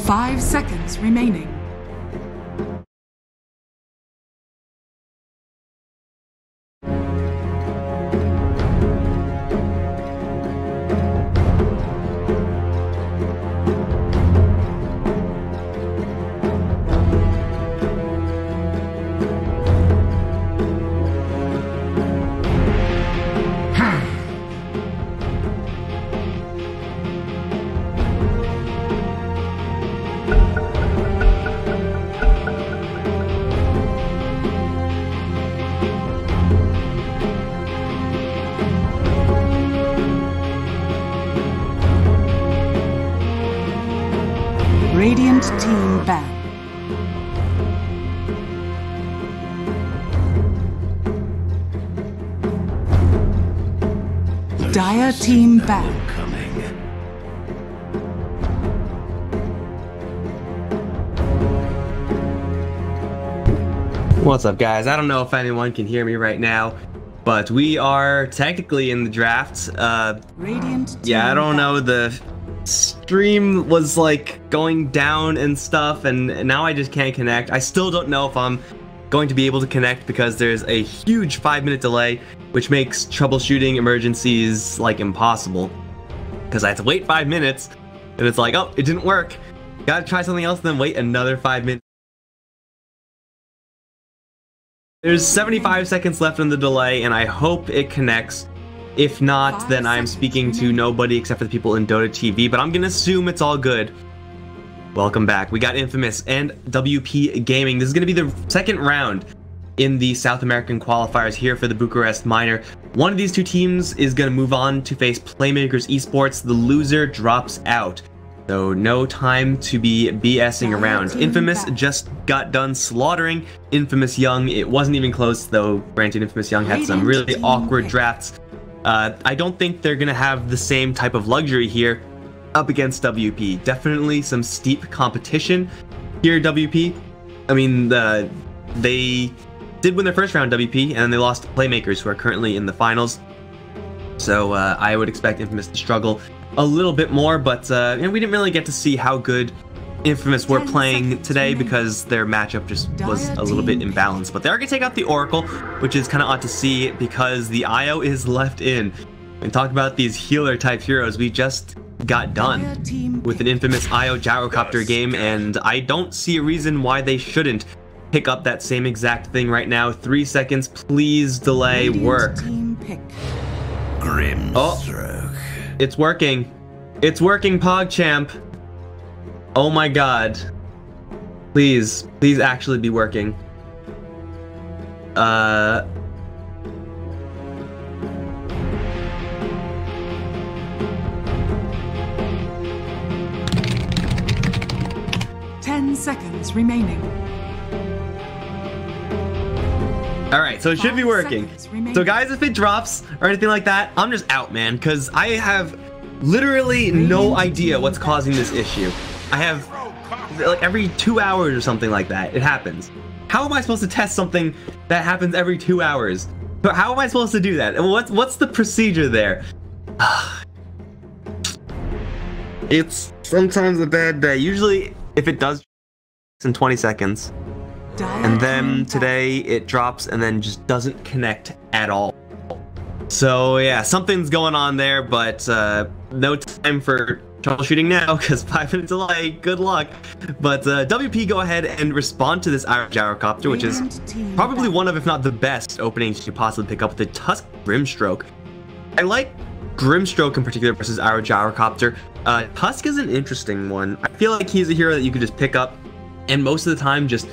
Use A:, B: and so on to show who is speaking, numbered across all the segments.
A: 5 seconds remaining. Radiant team ban. Dire team ban.
B: What's up, guys? I don't know if anyone can hear me right now, but we are technically in the draft. Yeah, I don't know, the stream was like going down and stuff, and now I just can't connect. I still don't know if I'm going to be able to connect because there's a huge 5-minute delay, which makes troubleshooting emergencies like impossible, because I have to wait 5 minutes and it's like, oh, it didn't work, gotta try something else, then wait another 5 minutes. There's 75 seconds left on the delay, and I hope it connects. If not, then I'm speaking to nobody except for the people in Dota TV, but I'm gonna assume it's all good. Welcome back. We got Infamous and WP Gaming. This is gonna be the second round in the South American qualifiers here for the Bucharest Minor. One of these two teams is gonna move on to face Playmakers Esports. The loser drops out. So no time to be BSing around. Infamous just got done slaughtering Infamous Young. It wasn't even close, though. Granted, Infamous Young had some really awkward drafts. I don't think they're gonna have the same type of luxury here up against WP. Definitely some steep competition here, WP. I mean, they did win their first round, WP, and then they lost to Playmakers, who are currently in the finals. So I would expect Infamous to struggle a little bit more, but you know, we didn't really get to see how good Infamous were playing today because their matchup just was a little bit imbalanced. But they are going to take out the Oracle, which is kind of odd to see because the IO is left in. And talk about these healer type heroes, we just got done with an Infamous IO Gyrocopter game, and I don't see a reason why they shouldn't pick up that same exact thing right now. 3 seconds, please delay work. Oh, it's working. It's working, PogChamp. Oh my god. Please actually be working.
A: 10 seconds remaining.
B: Alright, so it should be working. So guys, if it drops or anything like that, I'm just out, man, because I have literally no idea what's causing this issue. I have, like, every 2 hours or something like that, it happens. How am I supposed to test something that happens every 2 hours? How am I supposed to do that? And what's the procedure there? It's sometimes a bad day. Usually, if it does, it's in 20 seconds. And then today, it drops and then just doesn't connect at all. So yeah, something's going on there, but no time for troubleshooting now because 5 minutes delay. Good luck. But WP go ahead and respond to this Iron Gyrocopter, which is probably one of, if not the best openings you could possibly pick up with the Tusk Grimstroke. I like Grimstroke in particular versus Iron Gyrocopter. Tusk is an interesting one. I feel like he's a hero that you could just pick up and most of the time just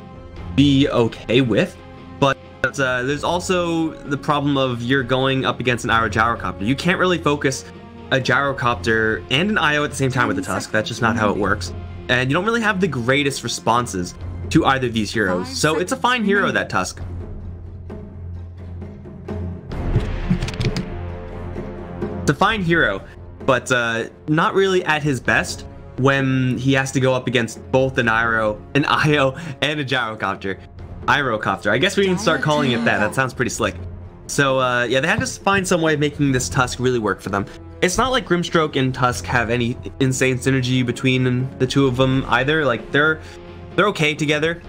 B: be okay with. But there's also the problem of you're going up against an IO Gyrocopter. You can't really focus a Gyrocopter and an IO at the same time with the Tusk. That's just not how it works. And you don't really have the greatest responses to either of these heroes. So it's a fine hero, that Tusk. It's a fine hero, but not really at his best when he has to go up against both an IO, and a Gyrocopter. Irocopter. I guess we can start calling it that. That sounds pretty slick. So yeah, they had to find some way of making this Tusk really work for them. It's not like Grimstroke and Tusk have any insane synergy between the two of them either. Like they're okay together,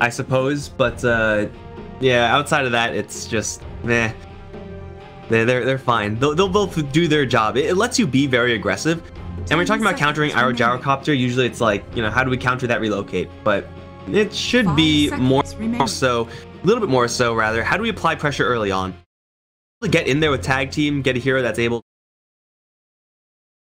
B: I suppose, but yeah, outside of that, it's just meh. They're fine. They'll both do their job. It lets you be very aggressive. And when you're talking about countering Iro Gyrocopter, usually it's like, you know, how do we counter that relocate? But it should be more so, a little bit more so rather. How do we apply pressure early on? Get in there with tag team, get a hero that's able to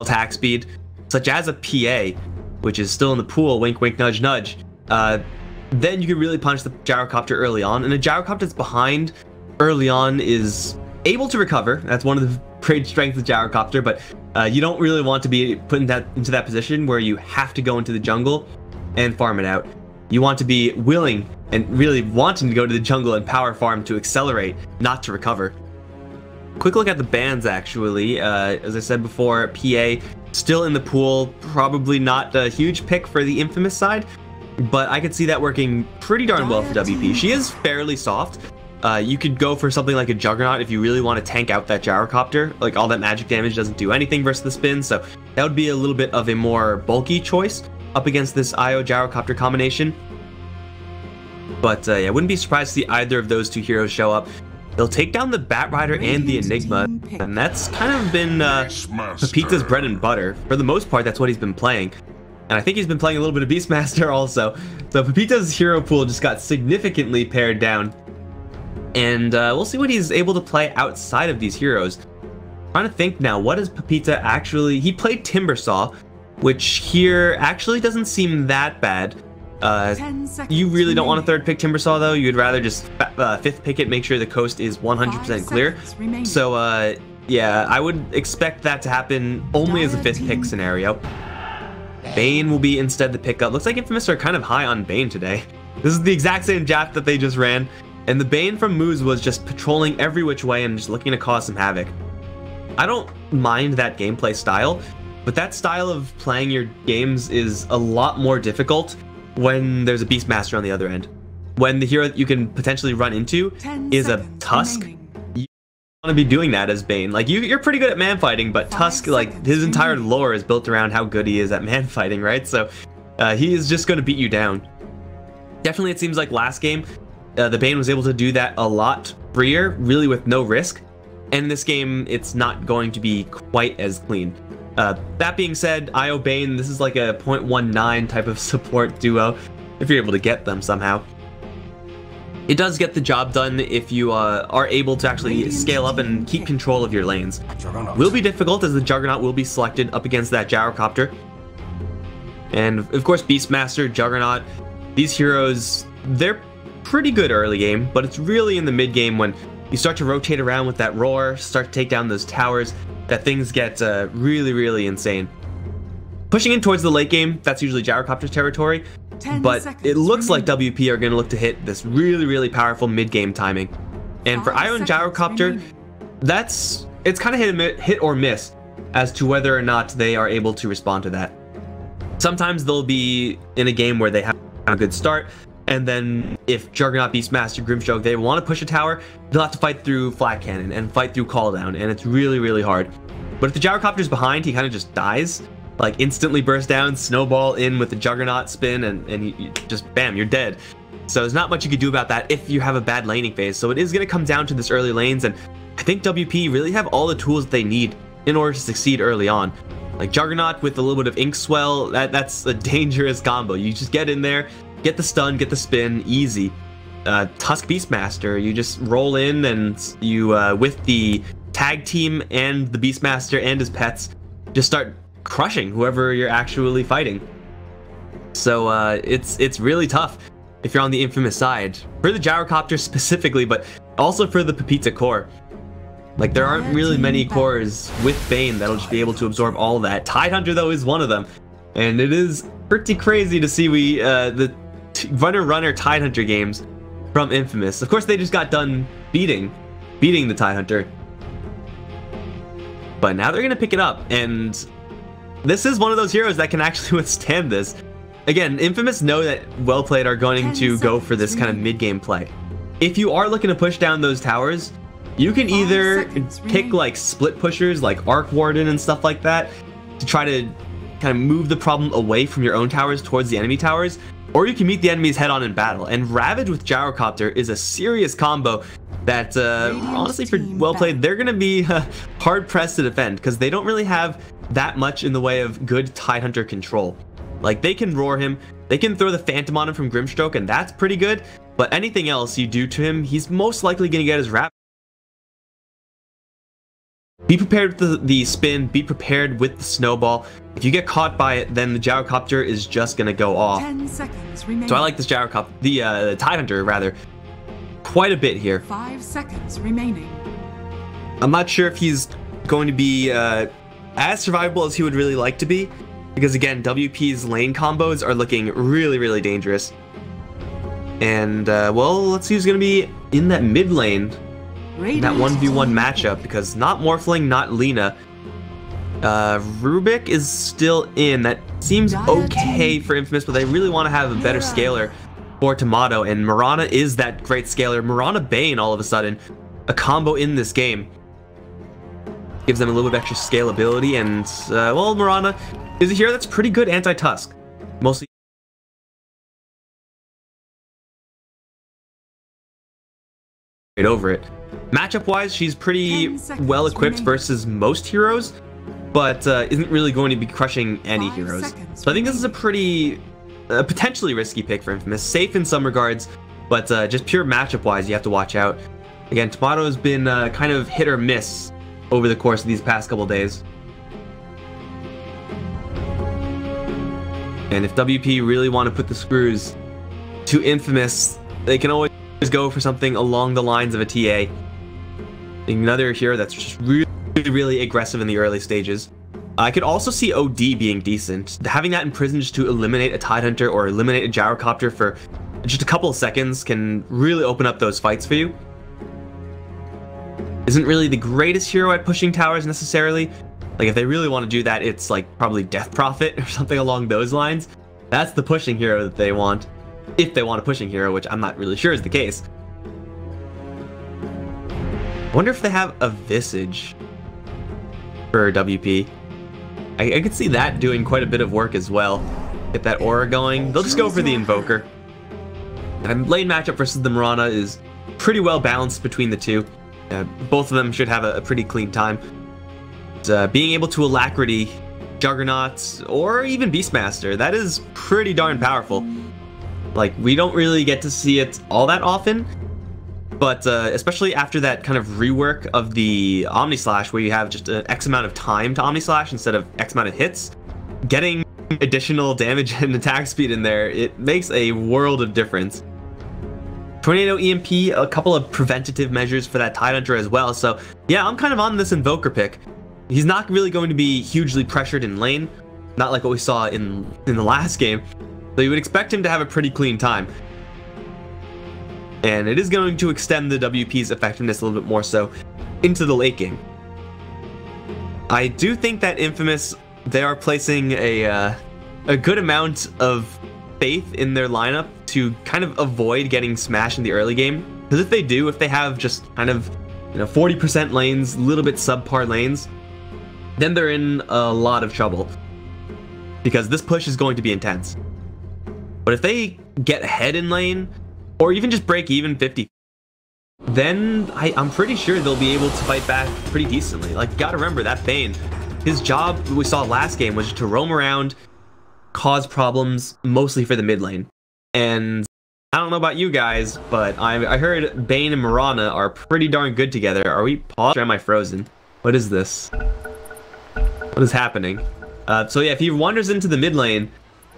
B: attack speed, such as a PA, which is still in the pool, wink wink nudge nudge. Then you can really punish the Gyrocopter early on, and a Gyrocopter that's behind early on is able to recover. That's one of the great strengths of Gyrocopter, but you don't really want to be put into that position where you have to go into the jungle and farm it out. You want to be willing and really wanting to go to the jungle and power farm to accelerate, not to recover. Quick look at the bans actually. As I said before, PA still in the pool, probably not a huge pick for the Infamous side, but I could see that working pretty darn well for WP. She is fairly soft. You could go for something like a Juggernaut if you really want to tank out that Gyrocopter. Like all that magic damage doesn't do anything versus the spin, so that would be a little bit of a more bulky choice up against this Io Gyrocopter combination. But yeah, I wouldn't be surprised to see either of those two heroes show up. They'll take down the Batrider and the Enigma, and that's kind of been Pepita's bread and butter. For the most part, that's what he's been playing. And I think he's been playing a little bit of Beastmaster also. So Pepita's hero pool just got significantly pared down. And we'll see what he's able to play outside of these heroes. Trying to think now, what does Pepita actually... He played Timbersaw, which here actually doesn't seem that bad. You really don't want to third pick Timbersaw though. You'd rather just fifth pick it, make sure the coast is 100% clear. So yeah, I would expect that to happen only as a fifth pick scenario. Bane will be instead the pickup. Looks like Infamous are kind of high on Bane today. This is the exact same draft that they just ran. And the Bane from Moose was just patrolling every which way and just looking to cause some havoc. I don't mind that gameplay style, but that style of playing your games is a lot more difficult when there's a Beastmaster on the other end. When the hero you can potentially run into is a Tusk, you want to be doing that as Bane. Like you're pretty good at man fighting, but Tusk, like his entire lore is built around how good he is at man fighting, right? So he is just going to beat you down. Definitely, it seems like last game, the Bane was able to do that a lot freer, really with no risk. And in this game, it's not going to be quite as clean. That being said, Io Bane, this is like a 0.19 type of support duo, if you're able to get them somehow. It does get the job done if you are able to actually scale up and keep control of your lanes. Will be difficult as the Juggernaut will be selected up against that Gyrocopter. And of course, Beastmaster, Juggernaut, these heroes, they're pretty good early game, but it's really in the mid game when you start to rotate around with that roar, start to take down those towers, that things get really, really insane. Pushing in towards the late game, that's usually Gyrocopter's territory, but it looks like WP are going to look to hit this really, really powerful mid-game timing. And for Io and Gyrocopter, it's kind of hit or miss as to whether or not they are able to respond to that. Sometimes they'll be in a game where they have a good start, and then if Juggernaut, Beastmaster, Grimstroke, they want to push a tower, they'll have to fight through Flat Cannon and fight through Call Down, and it's really, really hard. But if the Gyrocopter's behind, he kind of just dies. Like, instantly burst down, snowball in with the Juggernaut spin, and you just, bam, you're dead. So there's not much you can do about that if you have a bad laning phase. So it is going to come down to this early lanes, and I think WP really have all the tools that they need in order to succeed early on. Like, Juggernaut with a little bit of Ink Swell, that's a dangerous combo. You just get in there, get the stun, get the spin, easy. Tusk Beastmaster, you just roll in and you, with the tag team and the Beastmaster and his pets, just start crushing whoever you're actually fighting. So it's really tough if you're on the Infamous side. For the Gyrocopter specifically, but also for the Pepita core. Like, there aren't really many cores with Bane that'll just be able to absorb all that. Tidehunter, though, is one of them. And it is pretty crazy to see the runner Tidehunter games from Infamous. Of course, they just got done beating the Tidehunter. But now they're going to pick it up, and this is one of those heroes that can actually withstand this. Again, Infamous know that Well Played are going to go for this kind of mid-game play. If you are looking to push down those towers, You can
A: 5
B: either
A: seconds
B: pick
A: remaining.
B: like split pushers like Arc Warden and stuff like that to try to kind of move the problem away from your own towers towards the enemy towers, or you can meet the enemies head on in battle. And Ravage with Gyrocopter is a serious combo that honestly, for well played, they're going to be hard pressed to defend because they don't really have that much in the way of good Tidehunter control. Like, they can roar him, they can throw the Phantom on him from Grimstroke, and that's pretty good, but anything else you do to him, he's most likely going to get his wrap. Be prepared with the spin, be prepared with the snowball. If you get caught by it, then the Gyrocopter is just going to go off.
A: 10 seconds remaining.
B: So I like this Gyrocopter, the Tidehunter rather, quite a bit here.
A: 5 seconds remaining.
B: I'm not sure if he's going to be as survivable as he would really like to be, because again, WP's lane combos are looking really, really dangerous. And well, let's see who's going to be in that mid lane. That 1v1 matchup, because not Morphling, not Lina. Rubik is still in. That seems okay for Infamous, but they really want to have a better scaler for Tomato, and Mirana is that great scaler. Mirana Bane, all of a sudden, a combo in this game. Gives them a little bit of extra scalability, and well, Mirana is a hero that's pretty good anti-Tusk. Mostly over it. Matchup wise, she's pretty well equipped versus most heroes, but isn't really going to be crushing any heroes. So I think this is a pretty potentially risky pick for Infamous. Safe in some regards, but just pure matchup wise, you have to watch out. Again, Tomato has been kind of hit or miss over the course of these past couple days. And if WP really want to put the screws to Infamous, they can always go for something along the lines of a TA. Another hero that's just really, really aggressive in the early stages. I could also see OD being decent. Having that in prison just to eliminate a Tidehunter or eliminate a Gyrocopter for just a couple of seconds can really open up those fights for you. Isn't really the greatest hero at pushing towers necessarily. Like, if they really want to do that, it's like probably Death Prophet or something along those lines. That's the pushing hero that they want. If they want a pushing hero, which I'm not really sure is the case. I wonder if they have a Visage for WP. I could see that doing quite a bit of work as well. Get that aura going. They'll just go for the Invoker. And lane matchup versus the Mirana is pretty well balanced between the two. Both of them should have a pretty clean time. Being able to Alacrity, Juggernaut, or even Beastmaster, that is pretty darn powerful. Like, we don't really get to see it all that often, but especially after that kind of rework of the Omni Slash, where you have just an X amount of time to Omni Slash instead of X amount of hits, getting additional damage and attack speed in there, it makes a world of difference. Tornado EMP, a couple of preventative measures for that Tidehunter as well, so yeah, I'm kind of on this Invoker pick. He's not really going to be hugely pressured in lane, not like what we saw in the last game. So you would expect him to have a pretty clean time. And it is going to extend the WP's effectiveness a little bit more so into the late game. I do think that Infamous, they are placing a good amount of faith in their lineup to kind of avoid getting smashed in the early game. Because if they do, if they have just kind of 40% lanes, a little bit subpar lanes, then they're in a lot of trouble. Because this push is going to be intense. But if they get ahead in lane, or even just break even 50, then I'm pretty sure they'll be able to fight back pretty decently. Like, you gotta remember, that Bane, his job, we saw last game, was to roam around, cause problems, mostly for the mid lane. And I don't know about you guys, but I heard Bane and Mirana are pretty darn good together. Are we paused or am I frozen? What is this? What is happening? So yeah, if he wanders into the mid lane,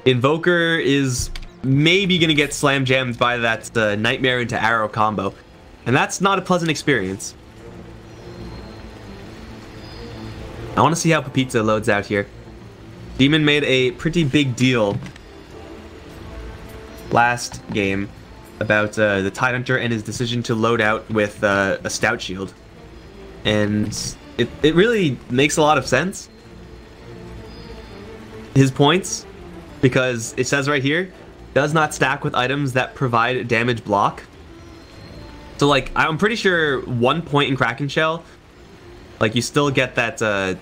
B: Invoker is maybe going to get slam jammed by that Nightmare into Arrow combo. And that's not a pleasant experience. I want to see how Pepita loads out here. Demon made a pretty big deal last game about the Tidehunter and his decision to load out with a Stout Shield. And it really makes a lot of sense. His points, because it says right here, does not stack with items that provide damage block. So like I'm pretty sure 1 point in Kraken Shell, like you still get that. I'm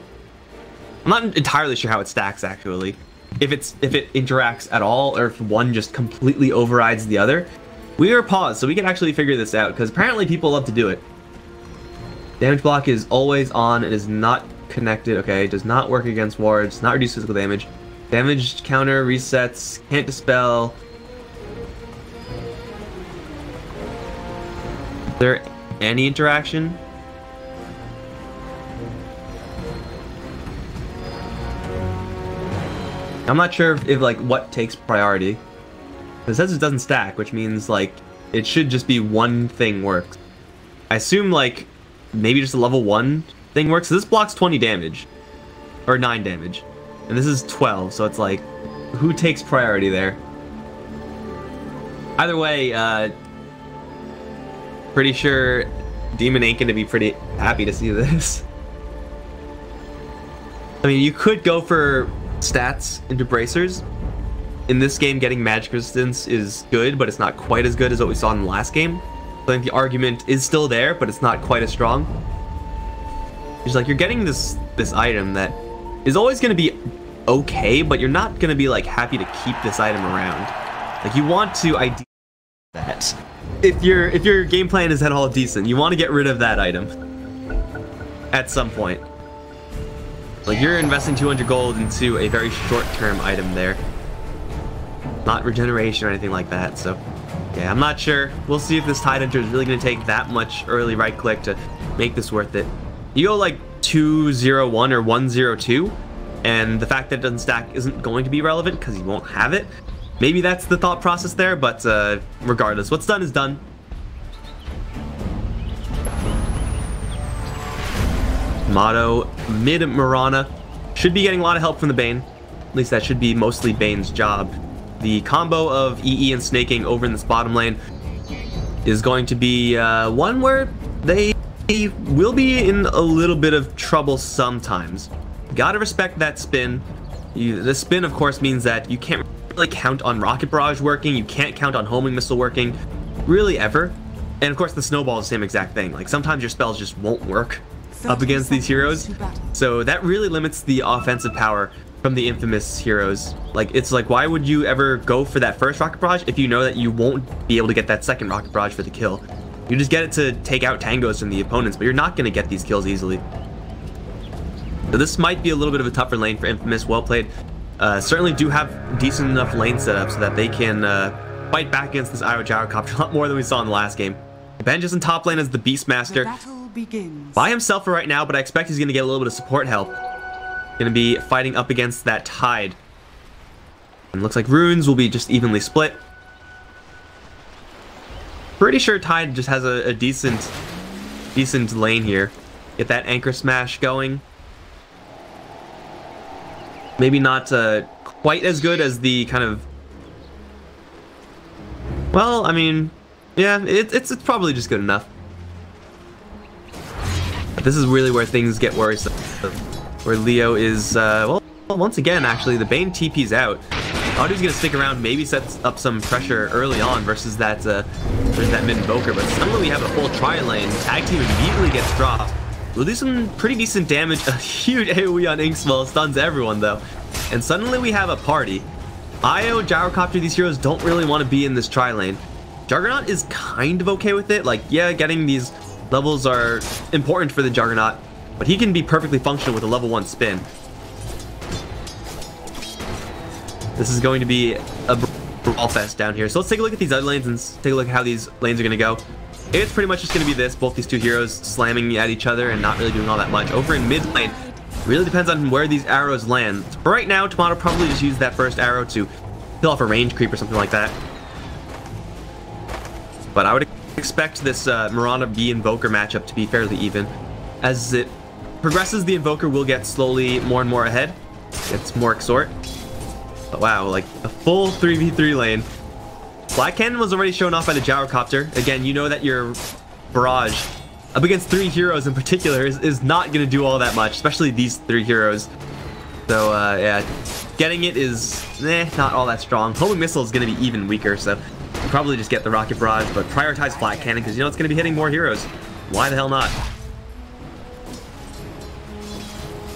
B: not entirely sure how it stacks actually. If it interacts at all, or if one just completely overrides the other. We are paused, so we can actually figure this out because apparently people love to do it. Damage block is always on and is not connected. Okay, does not work against wards, not reduce physical damage. Damage counter resets, can't dispel. Is there any interaction? I'm not sure if like what takes priority. It says it doesn't stack, which means like it should just be one thing works. I assume like maybe just a level 1 thing works. So this blocks 20 damage or 9 damage, and this is 12. So it's like, who takes priority there? Either way, pretty sure Demon ain't gonna be pretty happy to see this. I mean, you could go for stats into bracers. In this game, getting magic resistance is good, but it's not quite as good as what we saw in the last game. So I think the argument is still there, but it's not quite as strong. It's like you're getting this item that is always going to be okay, but you're not going to be like happy to keep this item around. Like you want to ideally that if your game plan is at all decent, you want to get rid of that item at some point. Like you're investing 200 gold into a very short-term item there. Not regeneration or anything like that, so yeah, I'm not sure. We'll see if this Tide Hunter is really going to take that much early right click to make this worth it. You go like 201 or 102, and the fact that it doesn't stack isn't going to be relevant because you won't have it. Maybe that's the thought process there, but regardless, what's done is done. Motto mid Mirana should be getting a lot of help from the Bane. At least that should be mostly Bane's job. The combo of EE and snaking over in this bottom lane is going to be one where they will be in a little bit of trouble sometimes. Gotta respect that spin. The spin, of course, means that you can't really count on Rocket Barrage working, you can't count on Homing Missile working, really ever. And of course the Snowball is the same exact thing. Like sometimes your spells just won't work up against these heroes. So that really limits the offensive power from the infamous heroes. Like, it's like, why would you ever go for that first Rocket Barrage if you know that you won't be able to get that second Rocket Barrage for the kill? You just get it to take out tangos from the opponents, but you're not going to get these kills easily. So this might be a little bit of a tougher lane for Infamous. Well played. Certainly do have decent enough lane setup so that they can fight back against this Io Gyrocopter a lot more than we saw in the last game. Benj is in top lane as the Beastmaster. By himself for right now, but I expect he's going to get a little bit of support help. Going to be fighting up against that Tide. And looks like runes will be just evenly split. Pretty sure Tide just has a decent lane here. Get that Anchor Smash going. Maybe not quite as good as the kind of... Well, I mean, yeah, it's probably just good enough. But this is really where things get worrisome. Where Leo is, well, once again, actually, the Bane TP's out. Audu's gonna stick around, maybe sets up some pressure early on versus that mid invoker, but suddenly we have a full tri-lane. Tag team immediately gets dropped. We'll do some pretty decent damage. A huge AoE on Inkswell stuns everyone though. And suddenly we have a party. Io, Gyrocopter, these heroes don't really want to be in this tri-lane. Juggernaut is kind of okay with it. Like, yeah, getting these levels are important for the Juggernaut, but he can be perfectly functional with a level 1 spin. This is going to be a brawl fest down here. So let's take a look at these other lanes and take a look at how these lanes are going to go. It's pretty much just going to be this, both these two heroes slamming at each other and not really doing all that much. Over in mid lane, really depends on where these arrows land. For right now, Tomato probably just used that first arrow to kill off a range creep or something like that. But I would expect this Mirana B Invoker matchup to be fairly even. As it progresses, the Invoker will get slowly more and more ahead. Gets more exort. But wow, like a full 3v3 lane. Black Cannon was already shown off by the Gyrocopter. Again, you know that your barrage up against 3 heroes in particular is not going to do all that much, especially these 3 heroes. So yeah, getting it is not all that strong. Homing Missile is going to be even weaker, so Probably just get the rocket barrage, but prioritize flat cannon because you know it's going to be hitting more heroes. Why the hell not?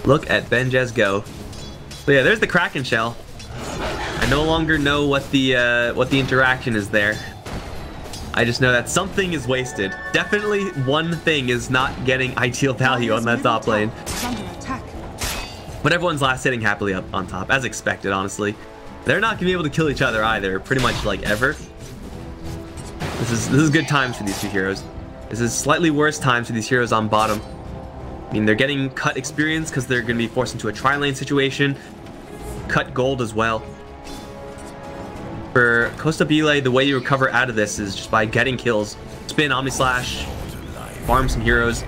B: Look at Benjez go. So yeah, there's the Kraken shell. I no longer know what the interaction is there. I just know that something is wasted. Definitely one thing is not getting ideal value on that top lane. But everyone's last hitting happily up on top, as expected, honestly. They're not gonna be able to kill each other either, pretty much like ever. This is good times for these two heroes. This is slightly worse times for these heroes on bottom. I mean, they're getting cut experience because they're gonna be forced into a tri-lane situation. Cut gold as well. For Costa Bile, the way you recover out of this is just by getting kills. Spin, Omni Slash, farm some heroes.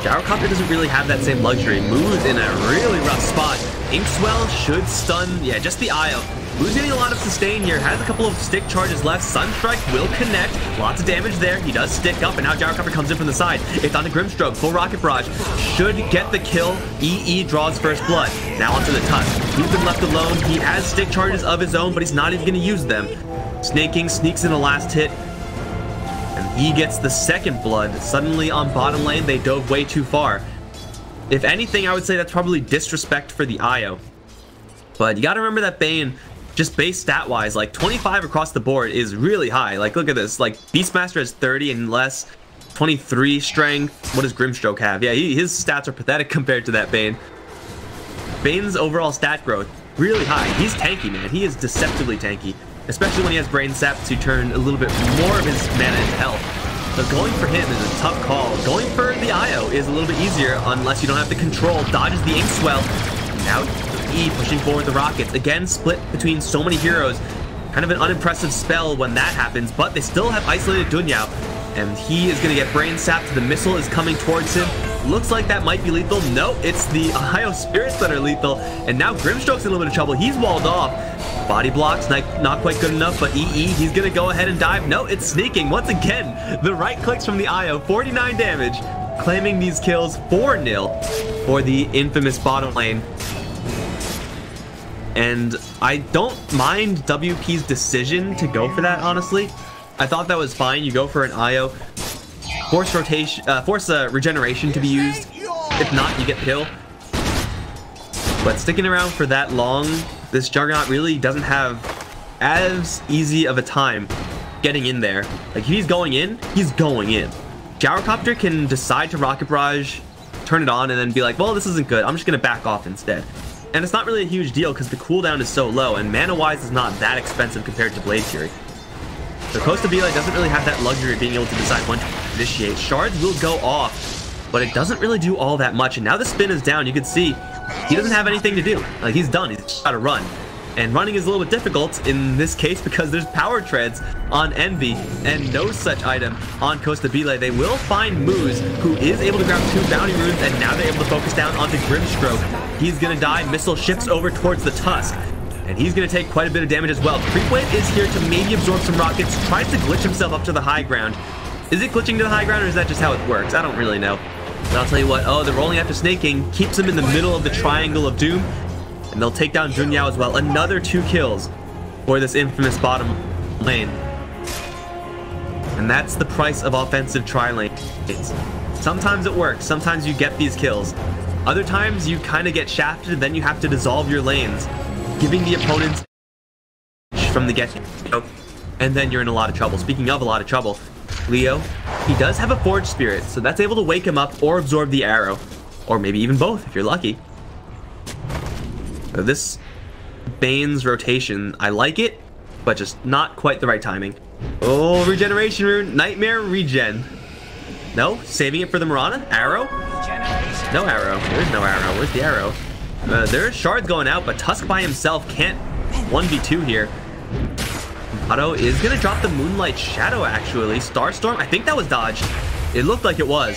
B: Gyrocopter doesn't really have that same luxury. Moo's in a really rough spot. Inkswell should stun, yeah, just the IO. Moo's getting a lot of sustain here, has a couple of stick charges left. Sunstrike will connect, lots of damage there. He does stick up, and now Gyrocopter comes in from the side. It's on the Grimstroke, full rocket barrage. Should get the kill. EE draws first blood. Now onto the Tusk. He's been left alone. He has stick charges of his own, but he's not even going to use them. Snaking sneaks in the last hit. And he gets the second blood. Suddenly on bottom lane, they dove way too far. If anything, I would say that's probably disrespect for the IO. But you gotta remember that Bane, just base stat-wise, like 25 across the board is really high. Like, look at this. Like, Beastmaster has 30 and less, 23 strength. What does Grimstroke have? Yeah, his stats are pathetic compared to that Bane. Bane's overall stat growth, really high. He's tanky, man. He is deceptively tanky. Especially when he has Brain Sap to turn a little bit more of his mana into health. So going for him is a tough call. Going for the IO is a little bit easier unless you don't have the control. Dodges the Inkswell. Now E pushing forward the rockets. Again, split between so many heroes. Kind of an unimpressive spell when that happens, but they still have isolated Dunyao. And he is going to get Brain Sapped. The missile is coming towards him. Looks like that might be lethal. No, it's the IO spirits that are lethal. And now Grimstroke's in a little bit of trouble. He's walled off. Body blocks, not quite good enough, but EE, he's going to go ahead and dive. No, it's sneaking. Once again, the right clicks from the IO. 49 damage. Claiming these kills 4-0 for the infamous bottom lane. And I don't mind WP's decision to go for that, honestly. I thought that was fine. You go for an IO. Force rotation, force regeneration to be used. If not, you get the kill. But sticking around for that long, this Juggernaut really doesn't have as easy of a time getting in there. Like, if he's going in, he's going in. Gyrocopter can decide to Rocket Barrage, turn it on, and then be like, well, this isn't good. I'm just going to back off instead. And it's not really a huge deal because the cooldown is so low, and mana-wise is not that expensive compared to Blade Fury. So Costa Bile doesn't really have that luxury of being able to decide when to initiate. Shards will go off, but it doesn't really do all that much. And now the spin is down. You can see he doesn't have anything to do. Like, he's done. He's just got to run. And running is a little bit difficult in this case because there's power treads on Envy and no such item on Costa Bile. They will find Moose, who is able to grab 2 bounty runes, and now they're able to focus down onto Grimstroke. He's going to die. Missile shifts over towards the Tusk, and he's going to take quite a bit of damage as well. Creepwave is here to maybe absorb some rockets, tries to glitch himself up to the high ground. Is it glitching to the high ground, or is that just how it works? I don't really know. But I'll tell you what, oh, the rolling after snaking keeps him in the middle of the triangle of doom. And they'll take down Dunyao as well. Another 2 kills for this infamous bottom lane. And that's the price of offensive tri-lanes. Sometimes it works. Sometimes you get these kills. Other times you kind of get shafted, then you have to dissolve your lanes, giving the opponents from the get-go. And then you're in a lot of trouble. Speaking of a lot of trouble, Leo, he does have a Forge Spirit, so that's able to wake him up or absorb the arrow. Or maybe even both, if you're lucky. So this Bane's rotation, I like it, but just not quite the right timing. Oh, regeneration rune, nightmare regen. No, saving it for the Mirana. Arrow? No arrow. There's no arrow. Where's the arrow? There's shards going out, but Tusk by himself can't 1v2 here. Otto is gonna drop the Moonlight Shadow, actually. Starstorm, I think that was dodged. It looked like it was.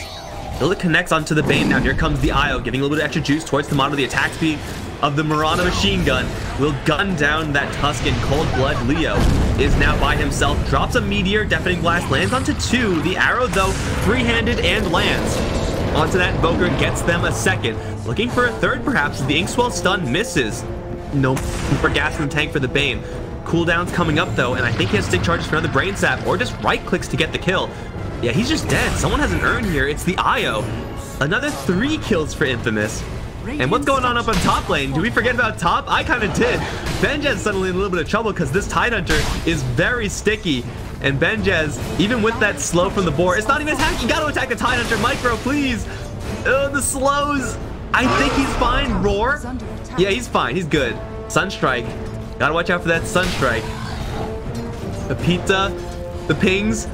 B: Still it connects onto the Bane. Now here comes the IO, giving a little bit of extra juice towards the model. The attack speed of the Mirana machine gun will gun down that Tusk in cold blood. Leo is now by himself, drops a meteor, deafening blast, lands onto 2. The arrow, though, free-handed and lands onto that invoker, gets them a second. Looking for a third, perhaps. The Inkswell stun misses. No for gas from the tank for the Bane. cooldown's coming up though, and I think he has stick charges for another brain sap, or just right clicks to get the kill. Yeah, he's just dead. Someone has an urn here. It's the IO. Another 3 kills for Infamous. And what's going on up top lane? Do we forget about top? I kind of did. Benjez suddenly in a little bit of trouble because this Tidehunter is very sticky. And Benjez, even with that slow from the board, it's not even attacking. You got to attack the Tidehunter. Micro, please. Oh, the slows. I think he's fine. Roar. Yeah, he's fine. He's good. Sunstrike. Gotta watch out for that Sunstrike. Pepita. The pings.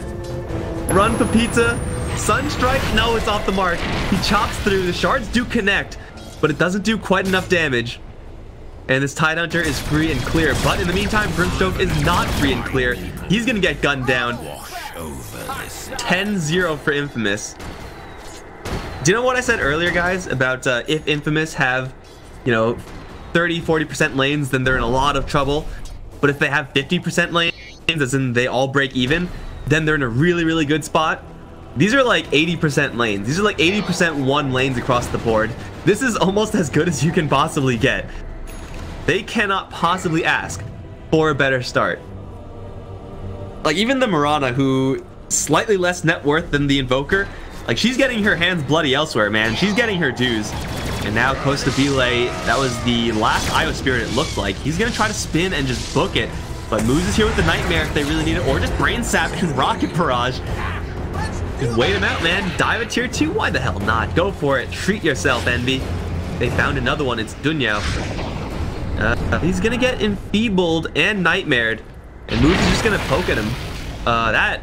B: Run, Pepita. Sunstrike. No, it's off the mark. He chops through. The shards do connect, but it doesn't do quite enough damage. And this Tidehunter is free and clear. But in the meantime, Grimstroke is not free and clear. He's gonna get gunned down. 10-0 for Infamous. Do you know what I said earlier, guys, about if Infamous have, you know, 30-40% lanes, then they're in a lot of trouble. But if they have 50% lanes, as in they all break even, then they're in a really, really good spot. These are like 80% lanes. These are like 80% won lanes across the board. This is almost as good as you can possibly get. They cannot possibly ask for a better start. Like, even the Mirana, who slightly less net worth than the Invoker, like, she's getting her hands bloody elsewhere, man. She's getting her dues. And now Costa Belay, that was the last Io Spirit it looked like. He's gonna try to spin and just book it. But Moose is here with the Nightmare if they really need it, or just Brain Sap and Rocket Barrage. Just wait him out, man. Dive a tier 2? Why the hell not? Go for it. Treat yourself, Envy. They found another one. It's Dunyao. He's gonna get enfeebled and nightmared, and Moose is just gonna poke at him. That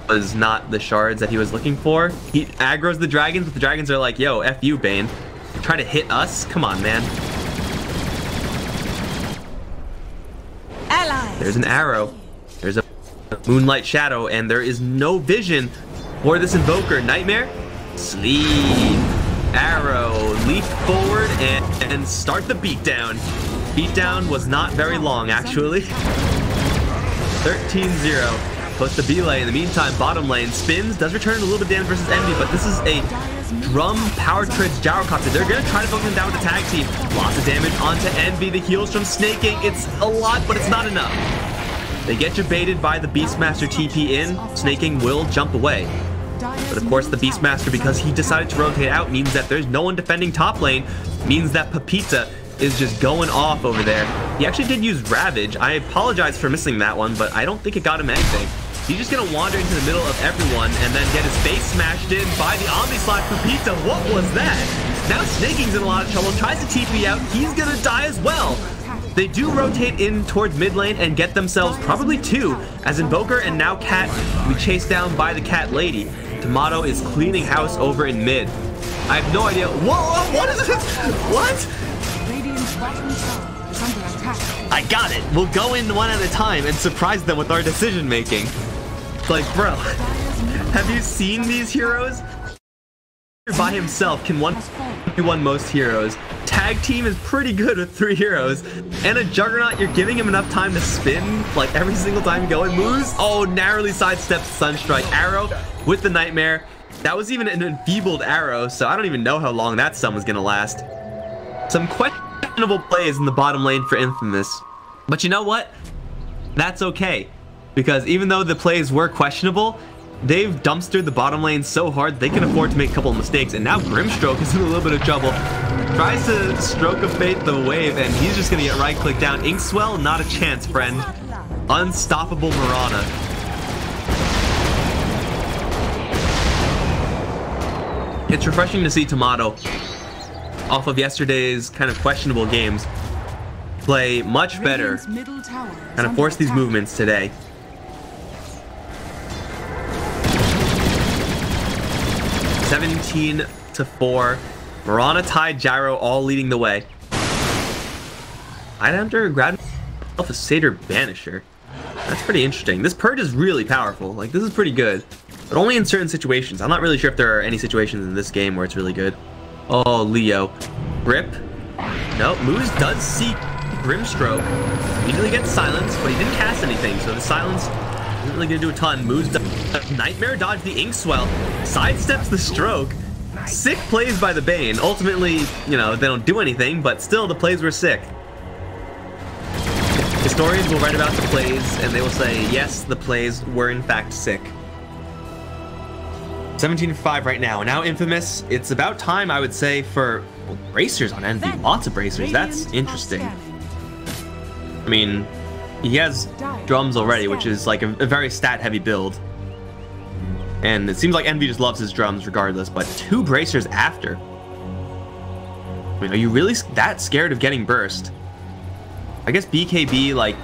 B: was not the shards that he was looking for. He aggroes the dragons, but the dragons are like, yo, F you, Bane. You're trying to hit us? Come on, man.
C: Allies.
B: There's an arrow. There's a Moonlight Shadow, and there is no vision for this Invoker. Nightmare, sleep, arrow, leap forward, and start the beatdown. Beatdown was not very long, actually. 13-0. Costa Belay, in the meantime, bottom lane spins, does return a little bit of damage versus Envy, but this is a drum power trids gyrocopter. They're gonna try to focus him down with the tag team. Lots of damage onto Envy. The heals from Snaking. It's a lot, but it's not enough. They get you baited by the Beastmaster TP in. Snaking will jump away. But of course, the Beastmaster, because he decided to rotate out, means that there's no one defending top lane. Means that Pepita is just going off over there. He actually did use Ravage. I apologize for missing that one, but I don't think it got him anything. He's just gonna wander into the middle of everyone and then get his face smashed in by the Omni Slide. Pepita, what was that? Now Snaking's in a lot of trouble, tries to TP out. He's gonna die as well. They do rotate in towards mid lane and get themselves probably 2, as Invoker and now Cat will be chased down by the Cat Lady. Tomato is cleaning house over in mid. I have no idea. Whoa, what is this? What? I got it. We'll go in one at a time and surprise them with our decision making. Like, bro, have you seen these heroes? By himself can 1v1 most heroes. Tag team is pretty good with 3 heroes. And a Juggernaut, you're giving him enough time to spin like every single time you go in. Moves. Oh, narrowly sidesteps Sunstrike. Arrow with the Nightmare. That was even an enfeebled arrow, so I don't even know how long that stun was gonna last. Some questionable plays in the bottom lane for Infamous. But you know what? That's okay. Because even though the plays were questionable, they've dumpstered the bottom lane so hard they can afford to make a couple of mistakes. And now Grimstroke is in a little bit of trouble. Tries to stroke of fate the wave, and he's just gonna get right click down. Inkswell, not a chance, friend. Unstoppable Mirana. It's refreshing to see Tomato, off of yesterday's kind of questionable games, play much better, kind of force these movements today. (17-4). Mirana, Tide, Gyro all leading the way. Tidehunter grabbed himself a Satyr Banisher. That's pretty interesting. This purge is really powerful. Like, this is pretty good, but only in certain situations. I'm not really sure if there are any situations in this game where it's really good. Oh, Leo. Grip. No, Moose does see Grimstroke. Immediately gets silence, but he didn't cast anything, so the silence isn't really gonna do a ton. Moose does Nightmare dodge the Inkswell. Sidesteps the stroke. Sick plays by the Bane. Ultimately, you know, they don't do anything, but still the plays were sick. Historians will write about the plays, and they will say, yes, the plays were in fact sick. 17-5 right now. Now Infamous, it's about time, I would say, for bracers on Envy. Lots of bracers. That's interesting. I mean, he has drums already, which is like a very stat-heavy build. And it seems like Envy just loves his drums regardless, but 2 bracers after. I mean, are you really that scared of getting burst? I guess BKB, like,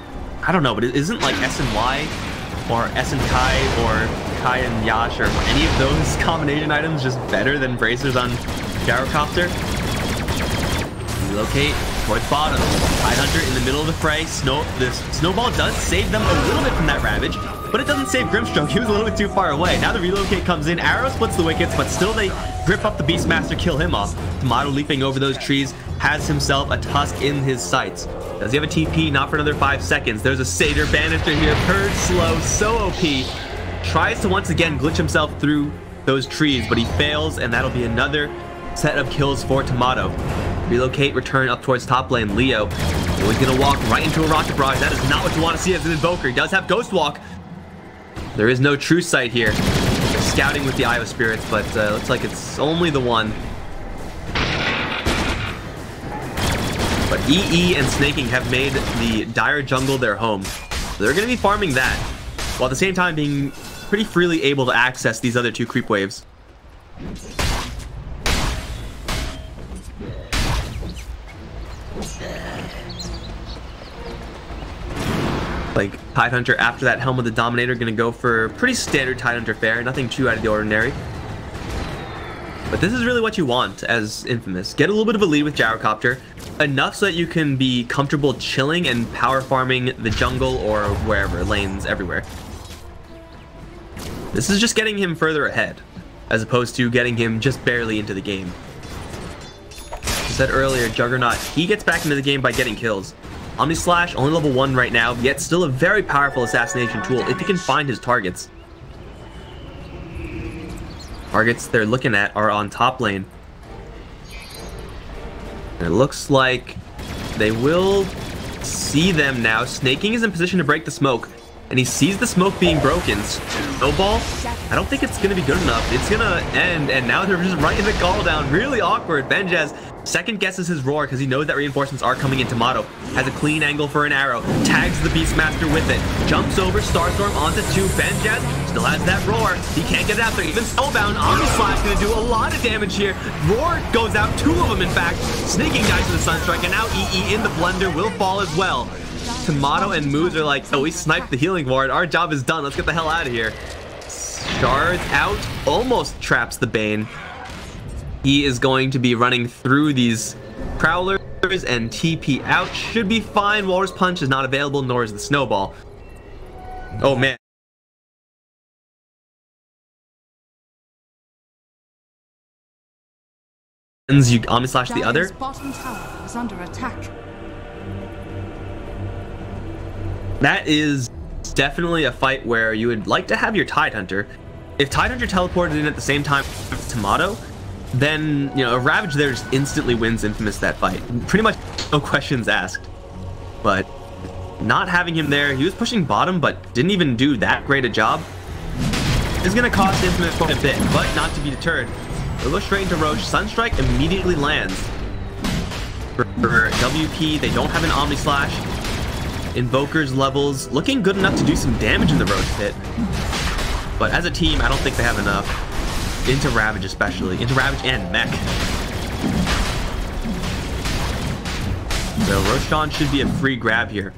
B: I don't know, but it isn't like S and Y or S and Kai or Kai and Yash or any of those combination items just better than bracers on Gyrocopter? Relocate towards bottom. Tidehunter in the middle of the fray. The snowball does save them a little bit from that Ravage, but it doesn't save Grimstroke. He was a little bit too far away. Now the relocate comes in. Arrow splits the wickets, but still they grip up the Beastmaster, kill him off. Tomato leaping over those trees has himself a Tusk in his sights. Does he have a TP? Not for another 5 seconds. There's a Satyr Banister here. Purge slow, so OP. Tries to once again glitch himself through those trees, but he fails, and that'll be another set of kills for Tomato. Relocate, return up towards top lane. Leo, he's gonna walk right into a Rocket Barrage. That is not what you want to see as an Invoker. He does have Ghost Walk. There is no True Sight here. Scouting with the Eye of Spirits, but looks like it's only the one. But EE and Snaking have made the Dire Jungle their home. So they're going to be farming that, while at the same time being pretty freely able to access these other 2 creep waves. Like, Tidehunter after that Helm of the Dominator going to go for pretty standard Tidehunter fare, nothing too out of the ordinary. But this is really what you want as Infamous. Get a little bit of a lead with Gyrocopter, enough so that you can be comfortable chilling and power farming the jungle or wherever, lanes everywhere. This is just getting him further ahead, as opposed to getting him just barely into the game. As I said earlier, Juggernaut, he gets back into the game by getting kills. Omni Slash, only level 1 right now, yet still a very powerful assassination tool if he can find his targets. Targets they're looking at are on top lane. And it looks like they will see them now. Snaking is in position to break the smoke, and he sees the smoke being broken. Snowball, I don't think it's going to be good enough. It's going to end, and now they're just right in the call down. Really awkward. Benjaz second guesses his roar because he knows that reinforcements are coming in. Tomato has a clean angle for an arrow, tags the Beastmaster with it, jumps over Starstorm onto 2. Benjaz still has that roar. He can't get it out there. Even Snowbound, Omni Slash going to do a lot of damage here. Roar goes out, 2 of them in fact. Snaking dies to the Sunstrike, and now EE in the blender will fall as well. Tomato and Moose are like, oh, we sniped the healing ward. Our job is done. Let's get the hell out of here. Shards out, almost traps the Bane. He is going to be running through these Prowlers and TP out. Should be fine. Walrus Punch is not available, nor is the Snowball. Oh, man. You Omni Slash the other.
A: Bottom tower is under attack.
B: That is definitely a fight where you would like to have your Tidehunter. If Tidehunter teleported in at the same time as Tomato, then, you know, a Ravage there just instantly wins Infamous that fight. Pretty much no questions asked. But not having him there, he was pushing bottom, but didn't even do that great a job. It's going to cost Infamous quite a bit, but not to be deterred. They'll go straight into Roche. Sunstrike immediately lands. For WP, they don't have an Omni Slash. Invokers levels looking good enough to do some damage in the Roche pit. But as a team, I don't think they have enough. Into Ravage especially. Into Ravage and Mech. So Roshan should be a free grab here.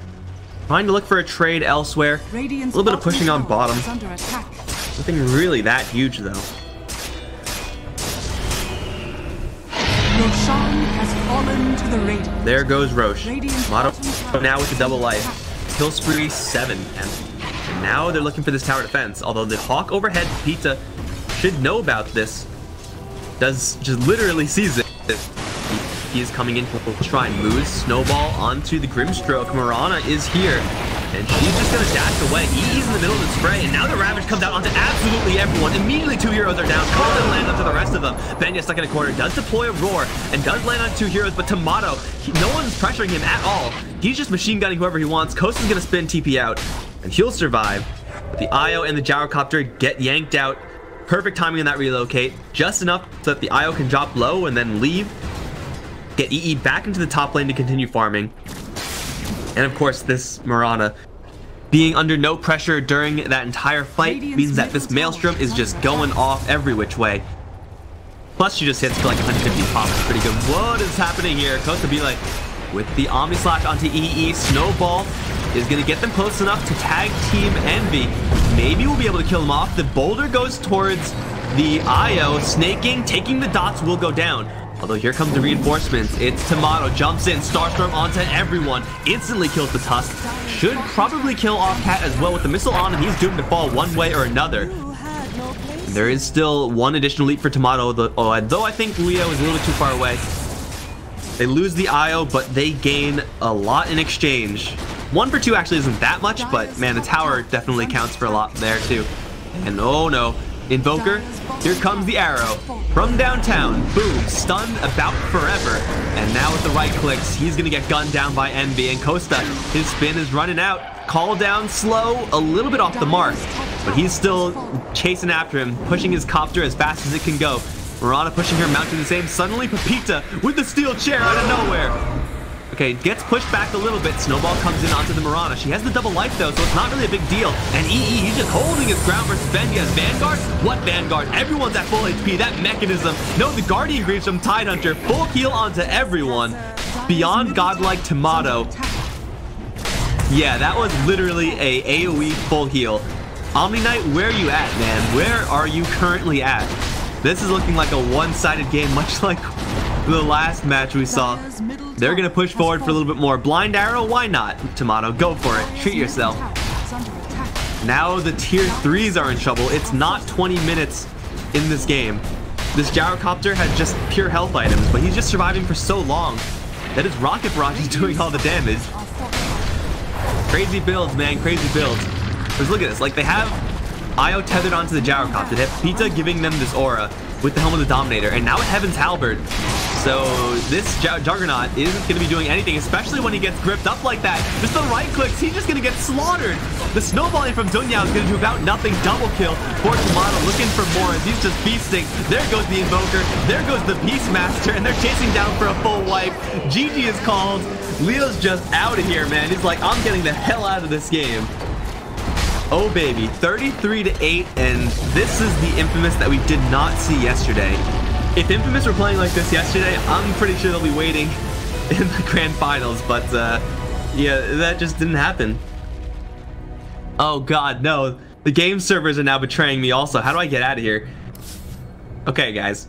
B: Trying to look for a trade elsewhere. A little bit of pushing on bottom. Nothing really that huge though.
A: Roshan has fallen to the Radiant. There
B: goes Roche. Tomato now with the double life. Kill spree 7. And now they're looking for this tower defense. Although the Hawk overhead, Pizza should know about this. Does just literally sees it. He is coming in to try and move Snowball onto the Grimstroke. Mirana is here, and she's just gonna dash away. He's in the middle of the spray, and now the Ravage comes out onto absolutely everyone. Immediately 2 heroes are down. Call and land onto the rest rest of them. Benya stuck in a corner, does deploy a roar, and does land on 2 heroes, but Tomato, no one's pressuring him at all. He's just machine gunning whoever he wants. Kosta's gonna spin TP out, and he'll survive. But the IO and the gyrocopter get yanked out. Perfect timing in that relocate, just enough so that the IO can drop low and then leave. Get EE back into the top lane to continue farming. And of course, this Mirana being under no pressure during that entire fight means that this Maelstrom is just going off every which way. Plus, she just hits for like 150 pop. It's pretty good. What is happening here? Costa be like, with the Omni Slash onto EE, Snowball is going to get them close enough to tag Team Envy. Maybe we'll be able to kill him off. The boulder goes towards the IO. Snaking, taking the dots will go down. Although here comes the reinforcements. It's Tomato, jumps in, Starstorm onto everyone, instantly kills the Tusk. Should probably kill off Cat as well with the missile on, and he's doomed to fall one way or another. There is still one additional leap for Tomato, though I think Leo is a little bit too far away. They lose the IO, but they gain a lot in exchange. 1 for 2 actually isn't that much, but man, the tower definitely counts for a lot there too. And oh no. Invoker, here comes the arrow. From downtown, boom, stunned about forever. And now with the right clicks, he's gonna get gunned down by Envy, and Costa, his spin is running out. Call down slow, a little bit off the mark, but he's still chasing after him, pushing his copter as fast as it can go. Mirana pushing her mount to the same. Suddenly Pepita with the steel chair out of nowhere. Okay, gets pushed back a little bit. Snowball comes in onto the Mirana. She has the double life though, so it's not really a big deal. And EE, he's just holding his ground versus Benya. Vanguard? What Vanguard? Everyone's at full HP. That mechanism. No, the Guardian Greaves from Tidehunter. Full heal onto everyone. Beyond godlike Tomato. Yeah, that was literally a AoE full heal. Omni Knight, where are you at, man? Where are you currently at? This is looking like a one-sided game, much like the last match we saw. They're gonna push forward for a little bit more. Blind arrow, why not? Tomato, go for it. Treat yourself. Now the tier 3s are in trouble. It's not 20 minutes in this game. This gyrocopter has just pure health items, but he's just surviving for so long that his rocket barrage is doing all the damage. Crazy builds, man, crazy builds. Because look at this, like they have IO tethered onto the gyrocopter. They have Pita giving them this aura with the Helm of the Dominator, and now with Heaven's Halberd. So this Juggernaut isn't going to be doing anything, especially when he gets gripped up like that. Just the right clicks, he's just going to get slaughtered. The snowballing from Dunyao is going to do about nothing. Double kill for Tomato, looking for more as he's just feasting. There goes the Invoker, there goes the Beastmaster, and they're chasing down for a full wipe. GG is called. Leo's just out of here, man. He's like, I'm getting the hell out of this game. Oh baby, 33-8, and this is the Infamous that we did not see yesterday. If Infamous were playing like this yesterday, I'm pretty sure they'll be waiting in the grand finals, but yeah, that just didn't happen. Oh god, no. The game servers are now betraying me also. How do I get out of here? Okay, guys.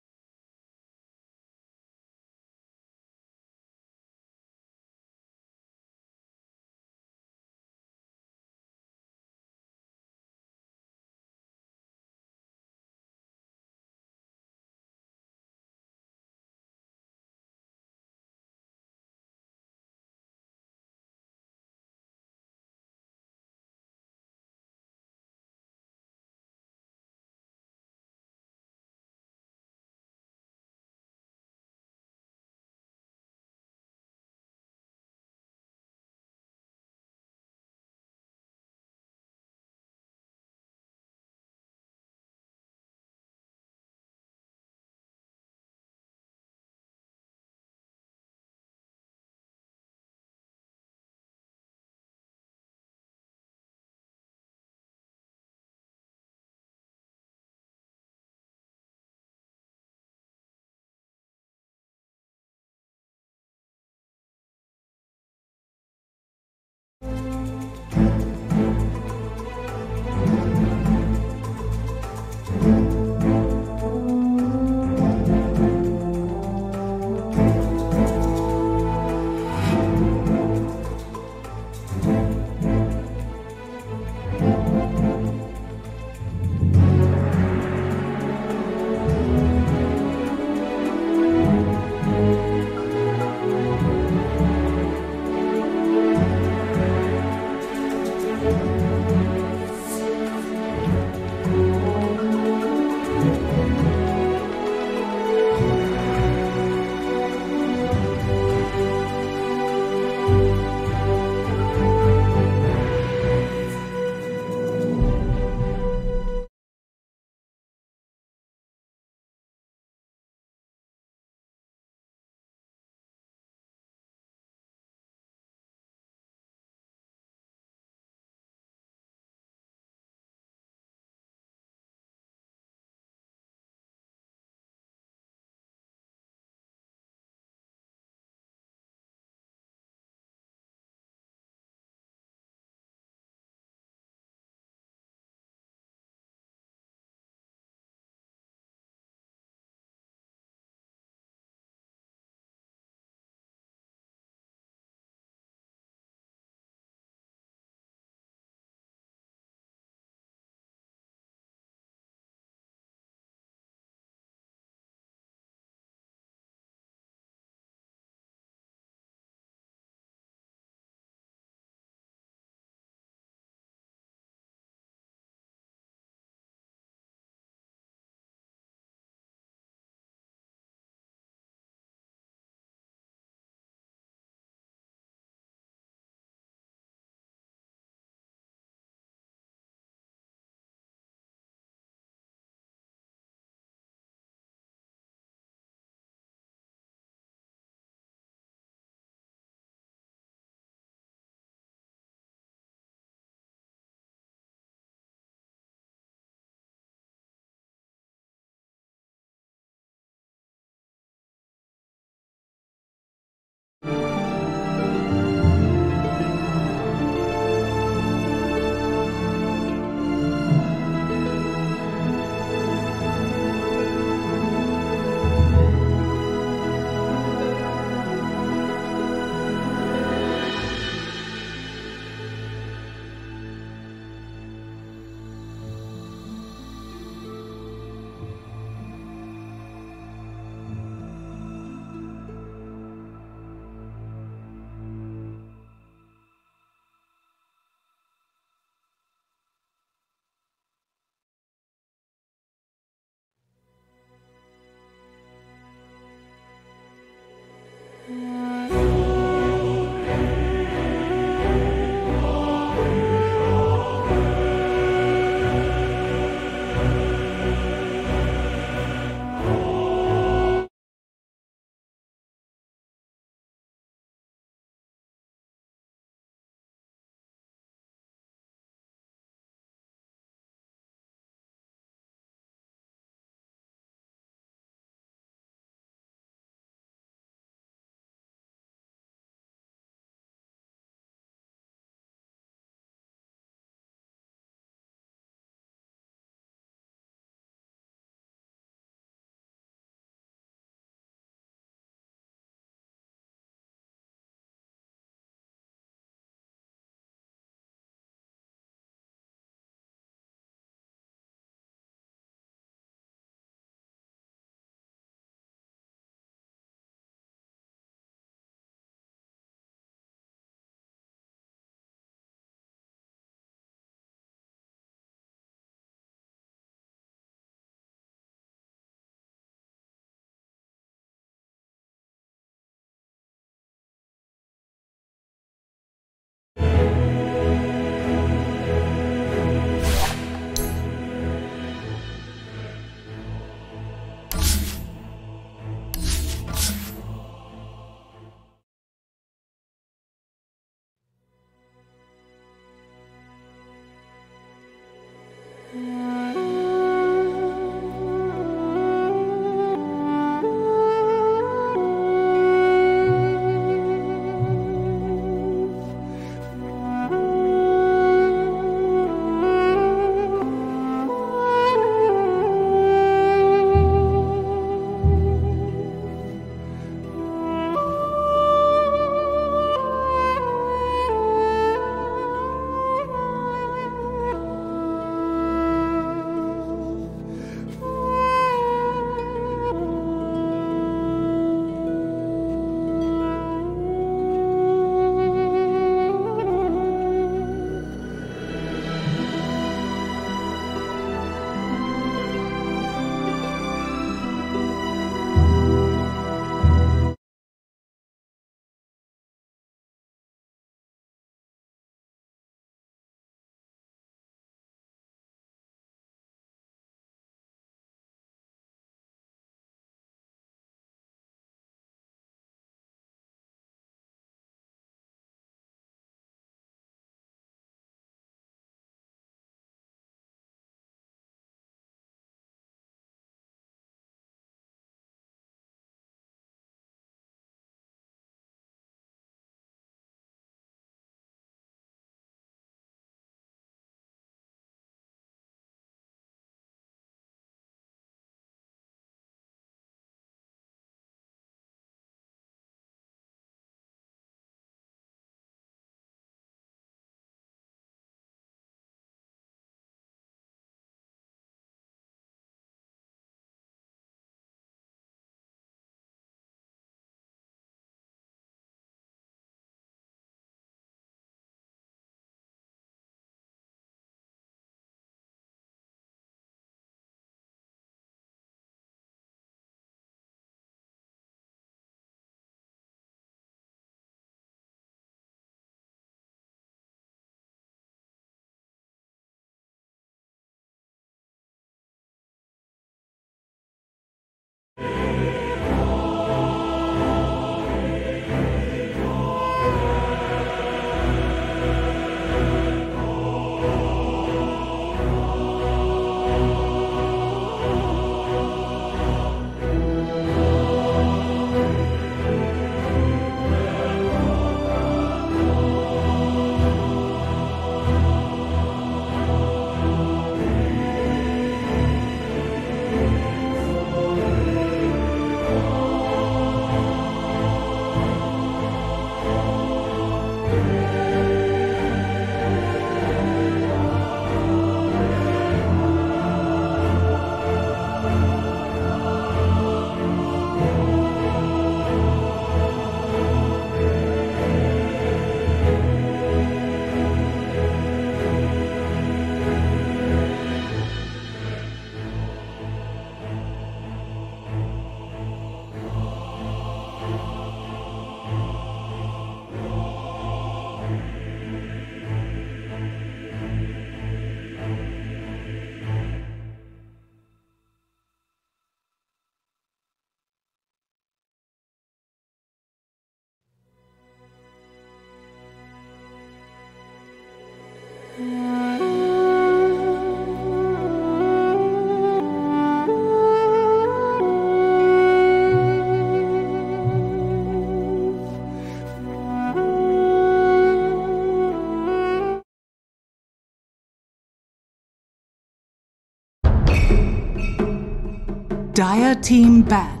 A: Dire team ban.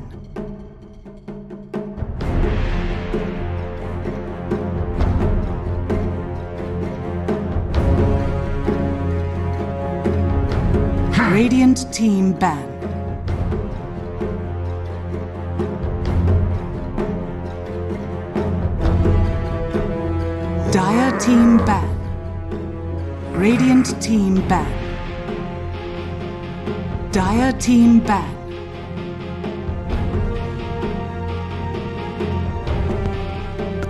A: Radiant team ban. Dire team ban. Radiant team ban. Dire team ban.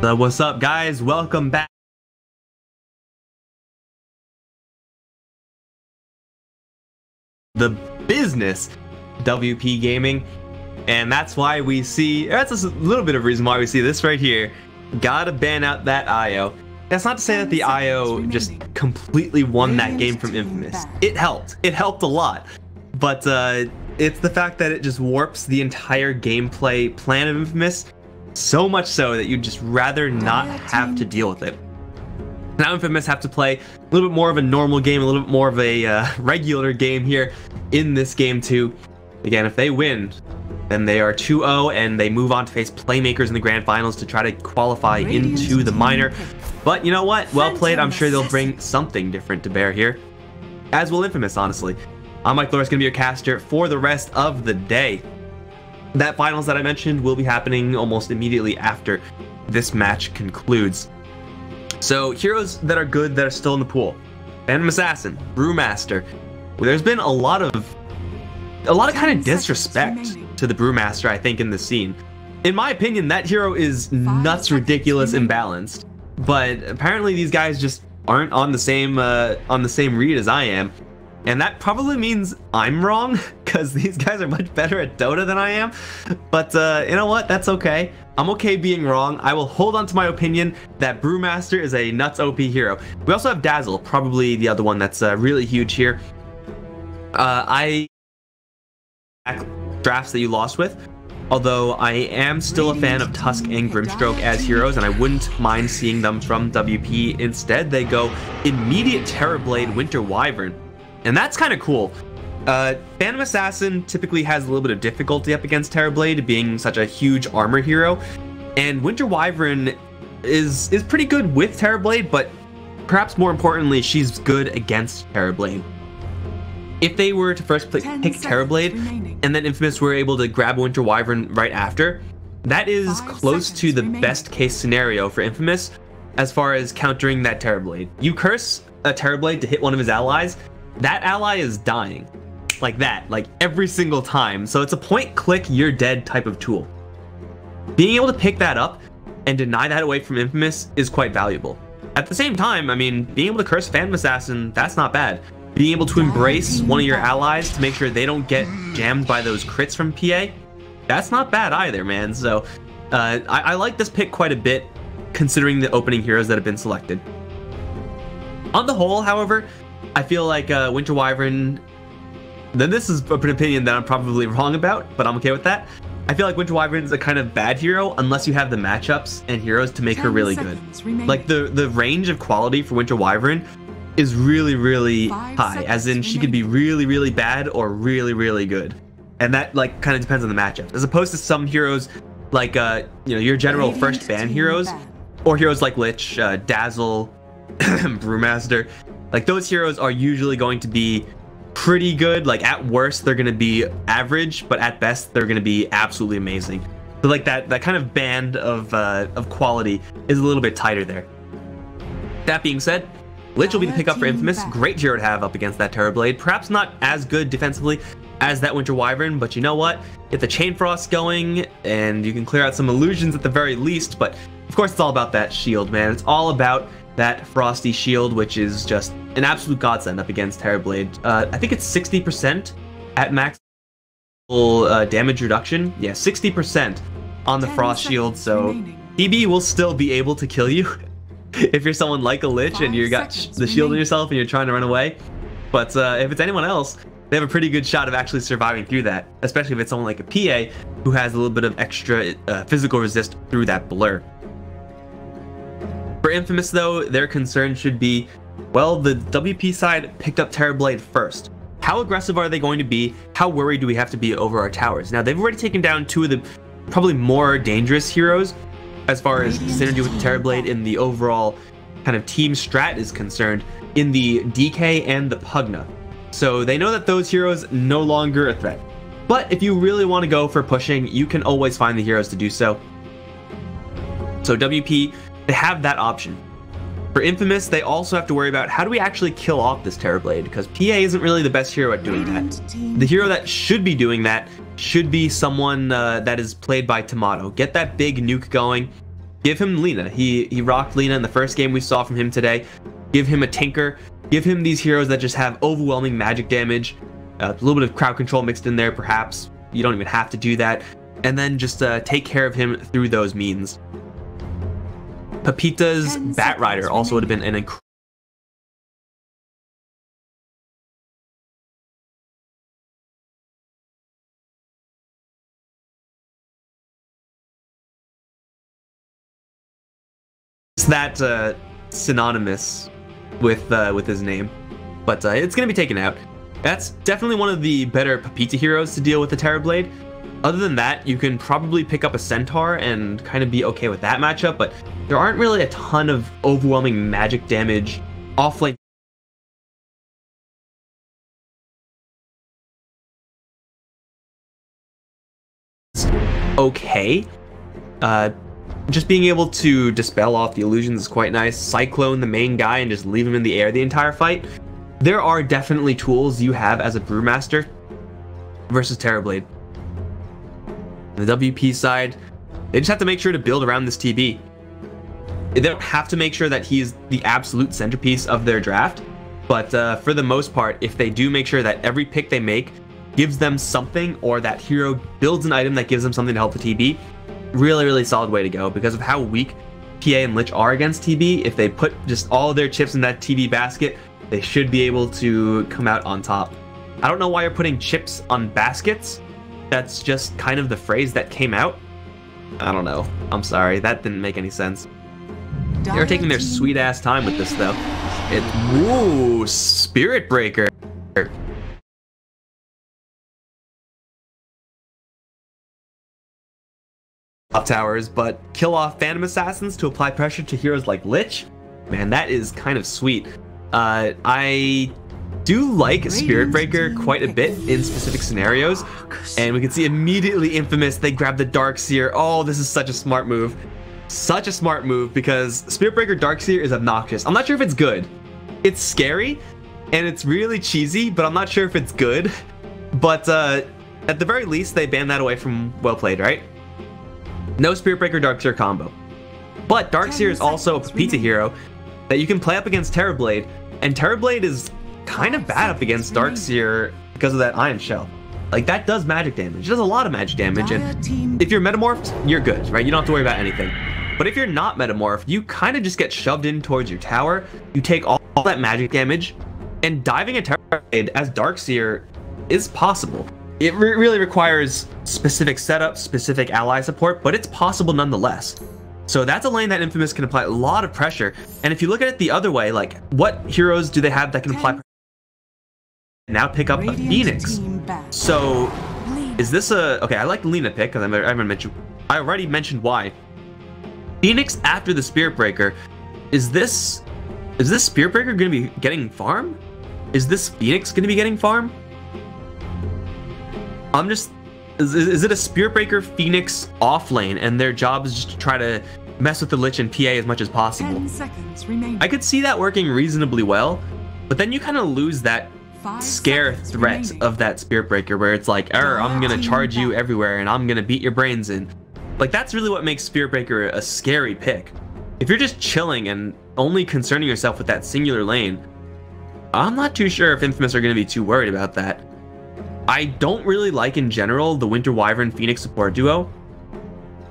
B: What's up, guys? Welcome back. The business WP Gaming, and that's why we see, that's a little bit of reason why we see this right here. Gotta ban out that IO. That's not to say that the IO just completely won that game from Infamous. It helped a lot, but it's the fact that it just warps the entire gameplay plan of Infamous, so much so that you'd just rather not have to deal with it. Now Infamous have to play a little bit more of a normal game, a little bit more of a regular game here in this game too. Again, if they win, then they are 2-0 and they move on to face Playmakers in the Grand Finals to try to qualify into the minor. But you know what? Well played. I'm sure they'll bring something different to bear here, as will Infamous, honestly. I'm Mike Loris, going to be your caster for the rest of the day. That finals that I mentioned will be happening almost immediately after this match concludes. So heroes that are good that are still in the pool: Phantom Assassin, Brewmaster. Well, there's been a lot of kind of disrespect to the Brewmaster, I think, in the scene. In my opinion, that hero is nuts, ridiculous, imbalanced. But apparently these guys just aren't on the same read as I am. And that probably means I'm wrong, because these guys are much better at Dota than I am. But you know what? That's okay. I'm okay being wrong. I will hold on to my opinion that Brewmaster is a nuts OP hero. We also have Dazzle, probably the other one that's really huge here. I drafts that you lost with, although I am still a fan of Tusk and Grimstroke as heroes, and I wouldn't mind seeing them from WP. Instead, they go immediate Terrorblade, Winter Wyvern. And that's kind of cool. Phantom Assassin typically has a little bit of difficulty up against Terrorblade, being such a huge armor hero. And Winter Wyvern is pretty good with Terrorblade, but perhaps more importantly, she's good against Terrorblade. If they were to first pick Terrorblade, and then Infamous were able to grab Winter Wyvern right after, that is close to the best case scenario for Infamous as far as countering that Terrorblade. You curse a Terrorblade to hit one of his allies, that ally is dying. Like that, like every single time. So it's a point click, you're dead type of tool. Being able to pick that up and deny that away from Infamous is quite valuable. At the same time, I mean, being able to curse Phantom Assassin, that's not bad. Being able to embrace one of your allies to make sure they don't get jammed by those crits from PA, that's not bad either, man. So I like this pick quite a bit, considering the opening heroes that have been selected. On the whole, however, I feel like Winter Wyvern, then this is an opinion that I'm probably wrong about, but I'm okay with that. I feel like Winter Wyvern is a kind of bad hero unless you have the matchups and heroes to make her really good. Like the range of quality for Winter Wyvern is really, really high, as in she could be really, really bad or really, really good. And that like kind of depends on the matchup. As opposed to some heroes like you know, your general first ban heroes, or heroes like Lich, Dazzle, Brewmaster. Like those heroes are usually going to be pretty good. Like at worst they're going to be average, but at best they're going to be absolutely amazing. So like that kind of band of quality is a little bit tighter there. That being said, Lich will be the pickup for Infamous. Great hero to have up against that Terrorblade. Perhaps not as good defensively as that Winter Wyvern, but you know what? Get the Chain Frost going, and you can clear out some illusions at the very least. But of course, it's all about that shield, man. It's all about that Frosty shield, which is just an absolute godsend up against Terrorblade. I think it's 60% at max damage reduction. Yeah, 60% on the Frost shield, so TB will still be able to kill you if you're someone like a Lich and you got the shield on yourself and you're trying to run away. But if it's anyone else, they have a pretty good shot of actually surviving through that, especially if it's someone like a PA who has a little bit of extra physical resist through that blur. For Infamous though, their concern should be, well, the WP side picked up Terrorblade first. How aggressive are they going to be? How worried do we have to be over our towers? Now, they've already taken down two of the probably more dangerous heroes as far as synergy with the Terrorblade in the overall kind of team strat is concerned in the DK and the Pugna. So they know that those heroes no longer a threat. But if you really want to go for pushing, you can always find the heroes to do so. So WP, they have that option. For Infamous, they also have to worry about how do we actually kill off this Terrorblade, because PA isn't really the best hero at doing that. The hero that should be doing that should be someone that is played by Tomato. Get that big nuke going. Give him Lina. He rocked Lina in the first game we saw from him today. Give him a Tinker. Give him these heroes that just have overwhelming magic damage. A little bit of crowd control mixed in there, perhaps. You don't even have to do that. And then just take care of him through those means. Pepita's Bat Rider also would have been an incredible. It's that synonymous with his name, but it's gonna be taken out. That's definitely one of the better Pepita heroes to deal with the Terrorblade. Other than that, you can probably pick up a Centaur and kind of be okay with that matchup, but there aren't really a ton of overwhelming magic damage offlane. Okay. Just being able to dispel off the illusions is quite nice. Cyclone the main guy and just leave him in the air the entire fight. There are definitely tools you have as a Brewmaster versus Terrorblade. On the WP side, they just have to make sure to build around this TB. They don't have to make sure that he's the absolute centerpiece of their draft, but for the most part, if they do make sure that every pick they make gives them something, or that hero builds an item that gives them something to help the TB, really solid way to go. Because of how weak PA and Lich are against TB, if they put just all their chips in that TB basket, they should be able to come out on top. I don't know why you're putting chips on baskets. That's just kind of the phrase that came out. I don't know. I'm sorry. That didn't make any sense. They're taking their sweet ass time with this though. Ooh, Spirit Breaker. Top towers, but kill off Phantom Assassins to apply pressure to heroes like Lich. Man, that is kind of sweet. I do like Spirit Breaker quite a bit in specific scenarios, and we can see immediately Infamous, they grab the Darkseer. Oh, this is such a smart move. Such a smart move, because Spirit Breaker Darkseer is obnoxious. I'm not sure if it's good. It's scary, and it's really cheesy, but I'm not sure if it's good. But at the very least, they banned that away from Well Played, right? No Spirit Breaker Darkseer combo. But Darkseer is also a Pepita hero that you can play up against Terrorblade, and Terrorblade is kind of bad up against Darkseer because of that Iron Shell. Like, that does magic damage. It does a lot of magic damage, and if you're metamorphed, you're good, right? You don't have to worry about anything. But if you're not metamorphed, you kind of just get shoved in towards your tower. You take all that magic damage, and diving a Terrorblade as Darkseer is possible. It really requires specific setup, specific ally support, but it's possible nonetheless. So that's a lane that Infamous can apply a lot of pressure. And if you look at it the other way, like, what heroes do they have that can apply pressure? Now pick up a Phoenix. So is this a... Okay, I like the Lina pick, because I already mentioned why. Phoenix after the Spirit Breaker. Is this Spirit Breaker going to be getting farm? Is this Phoenix going to be getting farm? I'm just... Is it a Spirit Breaker Phoenix off lane, and their job is just to try to mess with the Lich and PA as much as possible?
A: 10 seconds remaining.
B: I could see that working reasonably well, but then you kind of lose that scare threat of that Spirit Breaker, where it's like, I'm gonna charge you everywhere and I'm gonna beat your brains in. Like, that's really what makes Spirit Breaker a scary pick. If you're just chilling and only concerning yourself with that singular lane, I'm not too sure if Infamous are gonna be too worried about that. I don't really like, in general, the Winter Wyvern Phoenix support duo.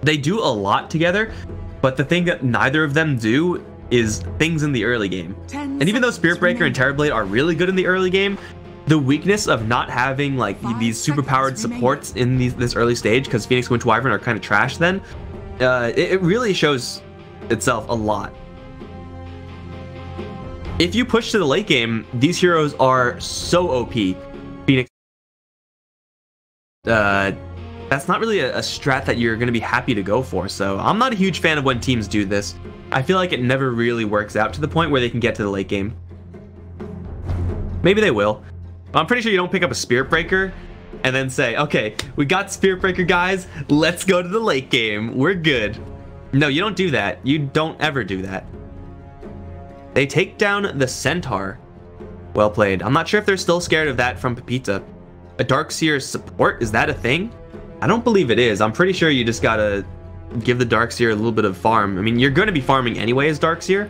B: They do a lot together, but the thing that neither of them do is things in the early game. And even though Spirit Breaker and Terrorblade are really good in the early game, the weakness of not having like these super powered supports in this early stage, because Phoenix and Winter Wyvern are kind of trash then, it really shows itself a lot. If you push to the late game, these heroes are so OP. that's not really a strat that you're going to be happy to go for. So I'm not a huge fan of when teams do this. I feel like it never really works out to the point where they can get to the late game. Maybe they will. But I'm pretty sure you don't pick up a Spirit Breaker and then say, okay, we got Spirit Breaker, guys. Let's go to the late game. We're good. No, you don't do that. You don't ever do that. They take down the Centaur. Well played. I'm not sure if they're still scared of that from Pepita. A Darkseer support? Is that a thing? I don't believe it is. I'm pretty sure you just gotta give the Darkseer a little bit of farm. I mean, you're going to be farming anyway as Darkseer,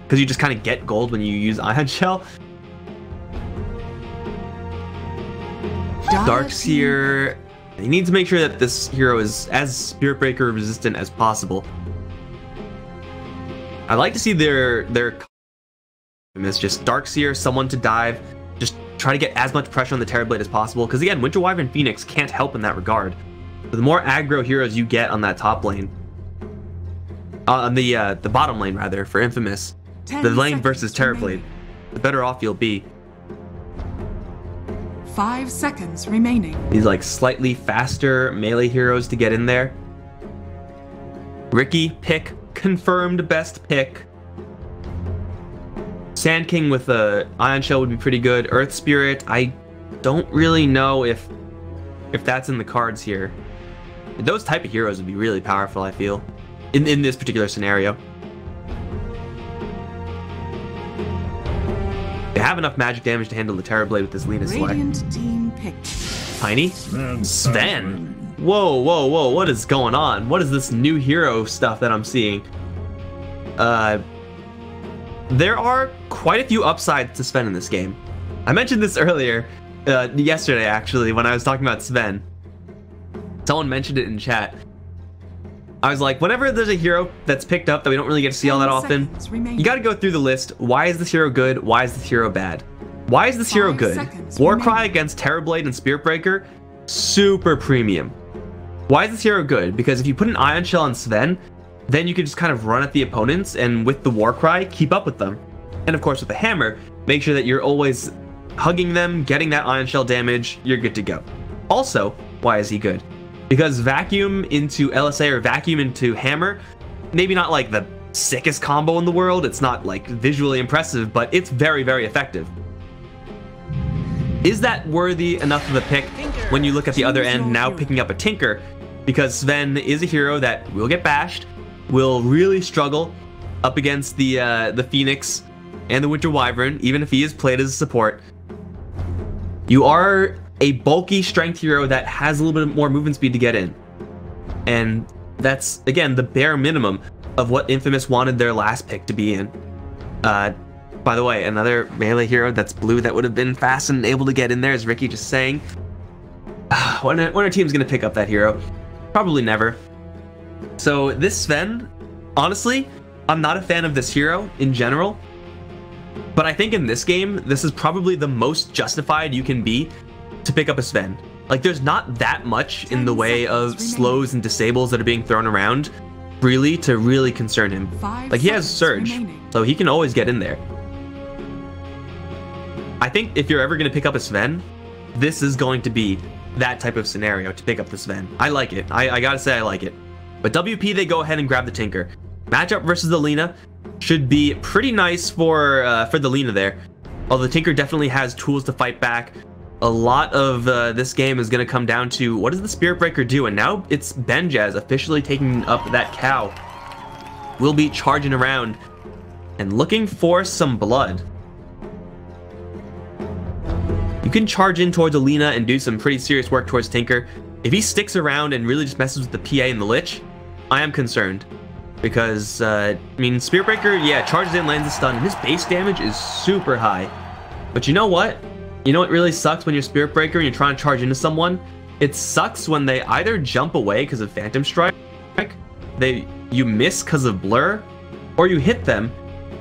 B: because you just kind of get gold when you use Ion Shell. Darkseer, you need to make sure that this hero is as Spirit Breaker resistant as possible. I like to see their it's just Darkseer, someone to dive, just try to get as much pressure on the Terrorblade as possible, because again, Winter Wyvern Phoenix can't help in that regard. The more aggro heroes you get on that top lane, on the bottom lane rather, for Infamous, the lane versus Terrorblade, the better off you'll be.
A: 5 seconds remaining.
B: These like slightly faster melee heroes to get in there. Ricky pick, confirmed best pick. Sand King with a Ion Shell would be pretty good. Earth Spirit, I don't really know if that's in the cards here. Those type of heroes would be really powerful, I feel, in this particular scenario. They have enough magic damage to handle the Terrorblade with this Lina select.
A: Radiant team picked.
B: Tiny? Sven. Whoa, whoa, whoa, what is going on? What is this new hero stuff that I'm seeing? There are quite a few upsides to Sven in this game. I mentioned this earlier, yesterday actually, when I was talking about Sven. Someone mentioned it in chat. I was like, whenever there's a hero that's picked up that we don't really get to see all that often, you gotta go through the list. Why is this hero good? Why is this hero bad? Why is this hero good? Warcry against Terrorblade and Spirit Breaker, super premium. Why is this hero good? Because if you put an Ion Shell on Sven, then you can just kind of run at the opponents and with the Warcry, keep up with them. And of course with the Hammer, make sure that you're always hugging them, getting that Ion Shell damage, you're good to go. Also, why is he good? Because Vacuum into LSA or Vacuum into Hammer, maybe not like the sickest combo in the world, it's not like visually impressive, but it's very, very effective. Is that worthy enough of a pick when you look at the other end now picking up a Tinker? Because Sven is a hero that will get bashed, will really struggle up against the Phoenix and the Winter Wyvern, even if he is played as a support. You are a bulky strength hero that has a little bit more movement speed to get in. And that's, again, the bare minimum of what Infamous wanted their last pick to be in. By the way, another melee hero that's blue that would have been fast and able to get in there is Ricky just saying. When our team's going to pick up that hero? Probably never. So this Sven, honestly, I'm not a fan of this hero in general. But I think in this game, this is probably the most justified you can be to pick up a Sven. Like, there's not that much in the way of slows and disables that are being thrown around freely to really concern him. Like, he has Surge, so he can always get in there. I think if you're ever going to pick up a Sven, this is going to be that type of scenario to pick up the Sven. I like it. I gotta say I like it. But WP, they go ahead and grab the Tinker. Matchup versus the Lina should be pretty nice for the Lina there. Although the Tinker definitely has tools to fight back. A lot of this game is going to come down to what does the Spirit Breaker do? And now it's Benjaz officially taking up that cow. We'll be charging around and looking for some blood. You can charge in towards Alina and do some pretty serious work towards Tinker. If he sticks around and really just messes with the PA and the Lich, I am concerned. Because, I mean, Spirit Breaker, yeah, charges in, lands a stun, and his base damage is super high. But you know what? You know what really sucks when you're Spirit Breaker and you're trying to charge into someone? It sucks when they either jump away because of Phantom Strike, you miss because of Blur, or you hit them,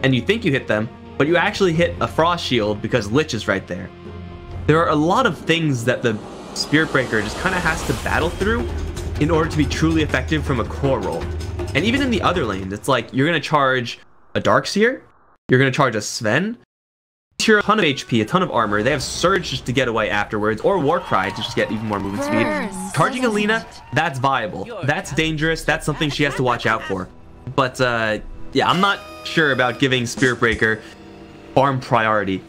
B: and you think you hit them, but you actually hit a Frost Shield because Lich is right there. There are a lot of things that the Spirit Breaker just kind of has to battle through in order to be truly effective from a core role. And even in the other lanes, it's like you're going to charge a Darkseer, you're going to charge a Sven, You're a ton of HP, a ton of armor. They have Surge just to get away afterwards, or Warcry to just get even more movement speed. Charging Alina, that's viable. That's dangerous. That's something she has to watch out for. But yeah, I'm not sure about giving Spirit Breaker farm priority.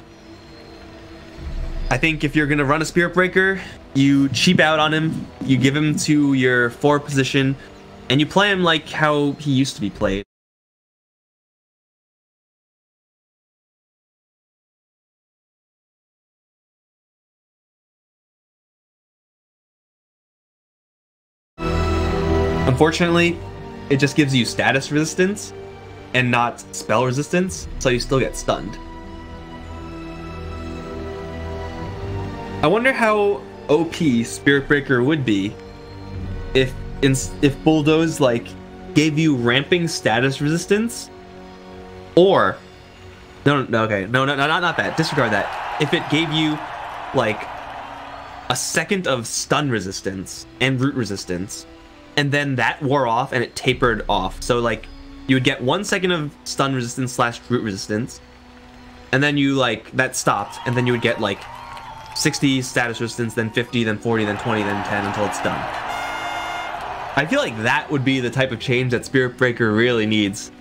B: I think if you're gonna run a Spirit Breaker, you cheap out on him, you give him to your 4 position, and you play him like how he used to be played. Unfortunately, it just gives you status resistance and not spell resistance, so you still get stunned. I wonder how OP Spirit Breaker would be if Bulldoze like gave you ramping status resistance, or not that. Disregard that. If it gave you like a second of stun resistance and root resistance, and then that wore off and it tapered off. So like you would get 1 second of stun resistance / root resistance, and then you like that stopped, and then you would get like 60 status resistance, then 50, then 40, then 20, then 10 until it's done. I feel like that would be the type of change that Spirit Breaker really needs.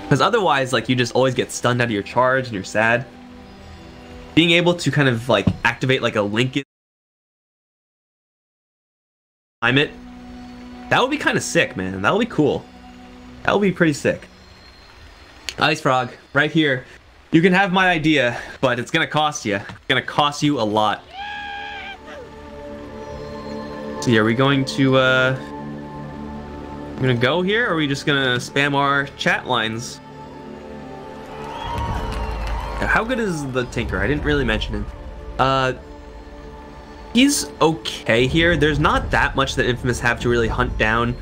B: Because otherwise, like, you just always get stunned out of your charge and you're sad. Being able to kind of like activate like a Lincoln time it, that would be kind of sick, man. That would be cool. That would be pretty sick. Ice Frog, right here. You can have my idea, but it's gonna cost you. It's gonna cost you a lot. So yeah, are we going to gonna go here, or are we just gonna spam our chat lines? How good is the Tinker? I didn't really mention him. He's okay here. There's not that much that Infamous have to really hunt down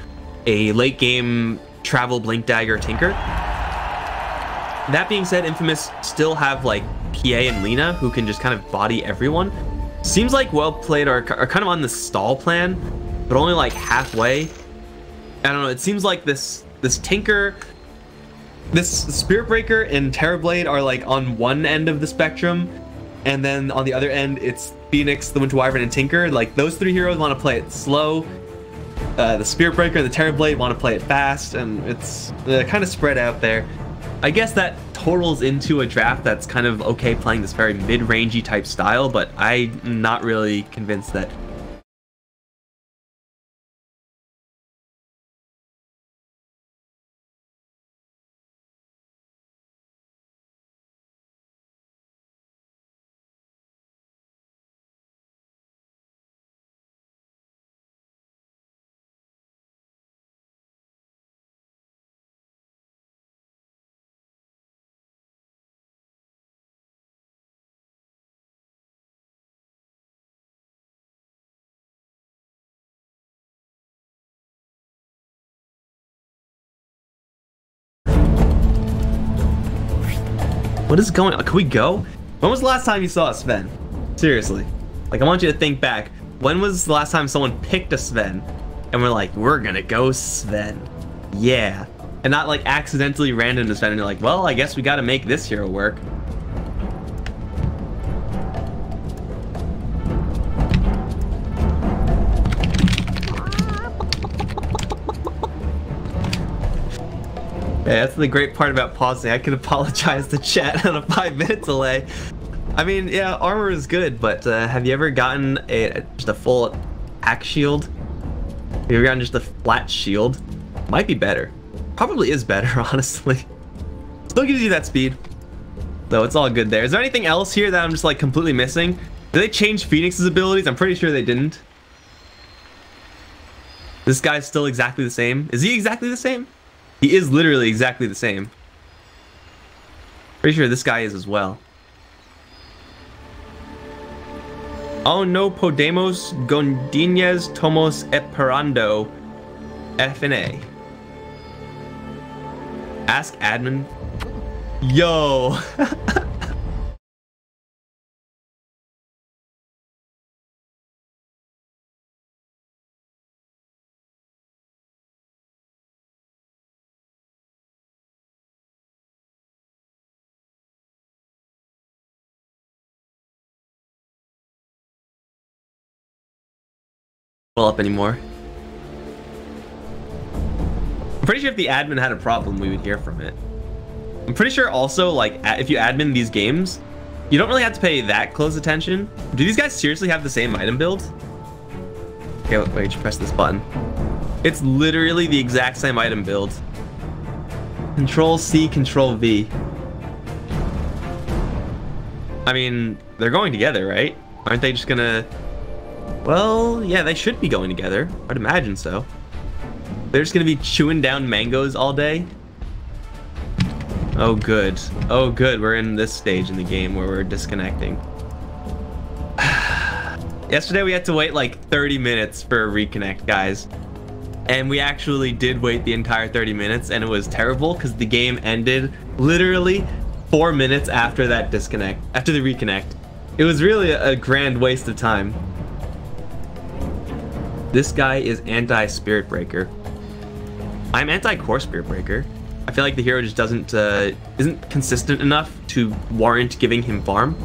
B: a late game travel Blink Dagger Tinker. That being said, Infamous still have like PA and Lina who can just kind of body everyone. Seems like Well Played are kind of on the stall plan, but only like halfway. I don't know, it seems like this Tinker, this Spirit Breaker and Terrorblade are like on one end of the spectrum, and then on the other end it's Phoenix, the Winter Wyvern, and Tinker. Like, those 3 heroes want to play it slow. The Spirit Breaker and the Terrorblade want to play it fast, and it's kind of spread out there. I guess that totals into a draft that's kind of okay playing this very mid-rangey type style, but I'm not really convinced that. What is going on? Can we go? When was the last time you saw a Sven? Seriously. Like, I want you to think back. When was the last time someone picked a Sven and we're like, we're gonna go Sven? Yeah. And not like accidentally random to Sven and you're like, well, I guess we gotta make this hero work. Yeah, that's the great part about pausing. I can apologize to chat on a 5-minute delay. I mean, yeah, armor is good, but have you ever gotten just a full axe shield? Have you ever gotten just a flat shield? Might be better. Probably is better, honestly. Still gives you that speed. Though it's all good there. Is there anything else here that I'm just like completely missing? Did they change Phoenix's abilities? I'm pretty sure they didn't. This guy's still exactly the same. Is he exactly the same? He is literally exactly the same. Pretty sure this guy is as well. Oh no, Podemos Gondinez Tomos Esperando FNA. Ask admin. Yo. well up anymore. I'm pretty sure if the admin had a problem, we would hear from it. I'm pretty sure also, like, if you admin these games, you don't really have to pay that close attention. Do these guys seriously have the same item build? Okay, wait, you press this button. It's literally the exact same item build. Control C, Control V. I mean, they're going together, right? Aren't they just gonna... Well, yeah, they should be going together. I'd imagine so. They're just gonna be chewing down mangoes all day. Oh, good. Oh, good. We're in this stage in the game where we're disconnecting. Yesterday, we had to wait like 30 minutes for a reconnect, guys. And we actually did wait the entire 30 minutes, and it was terrible because the game ended literally 4 minutes after that disconnect, after the reconnect. It was really a grand waste of time. This guy is anti-Spirit Breaker. I'm anti-Core Spirit Breaker. I feel like the hero just isn't consistent enough to warrant giving him farm.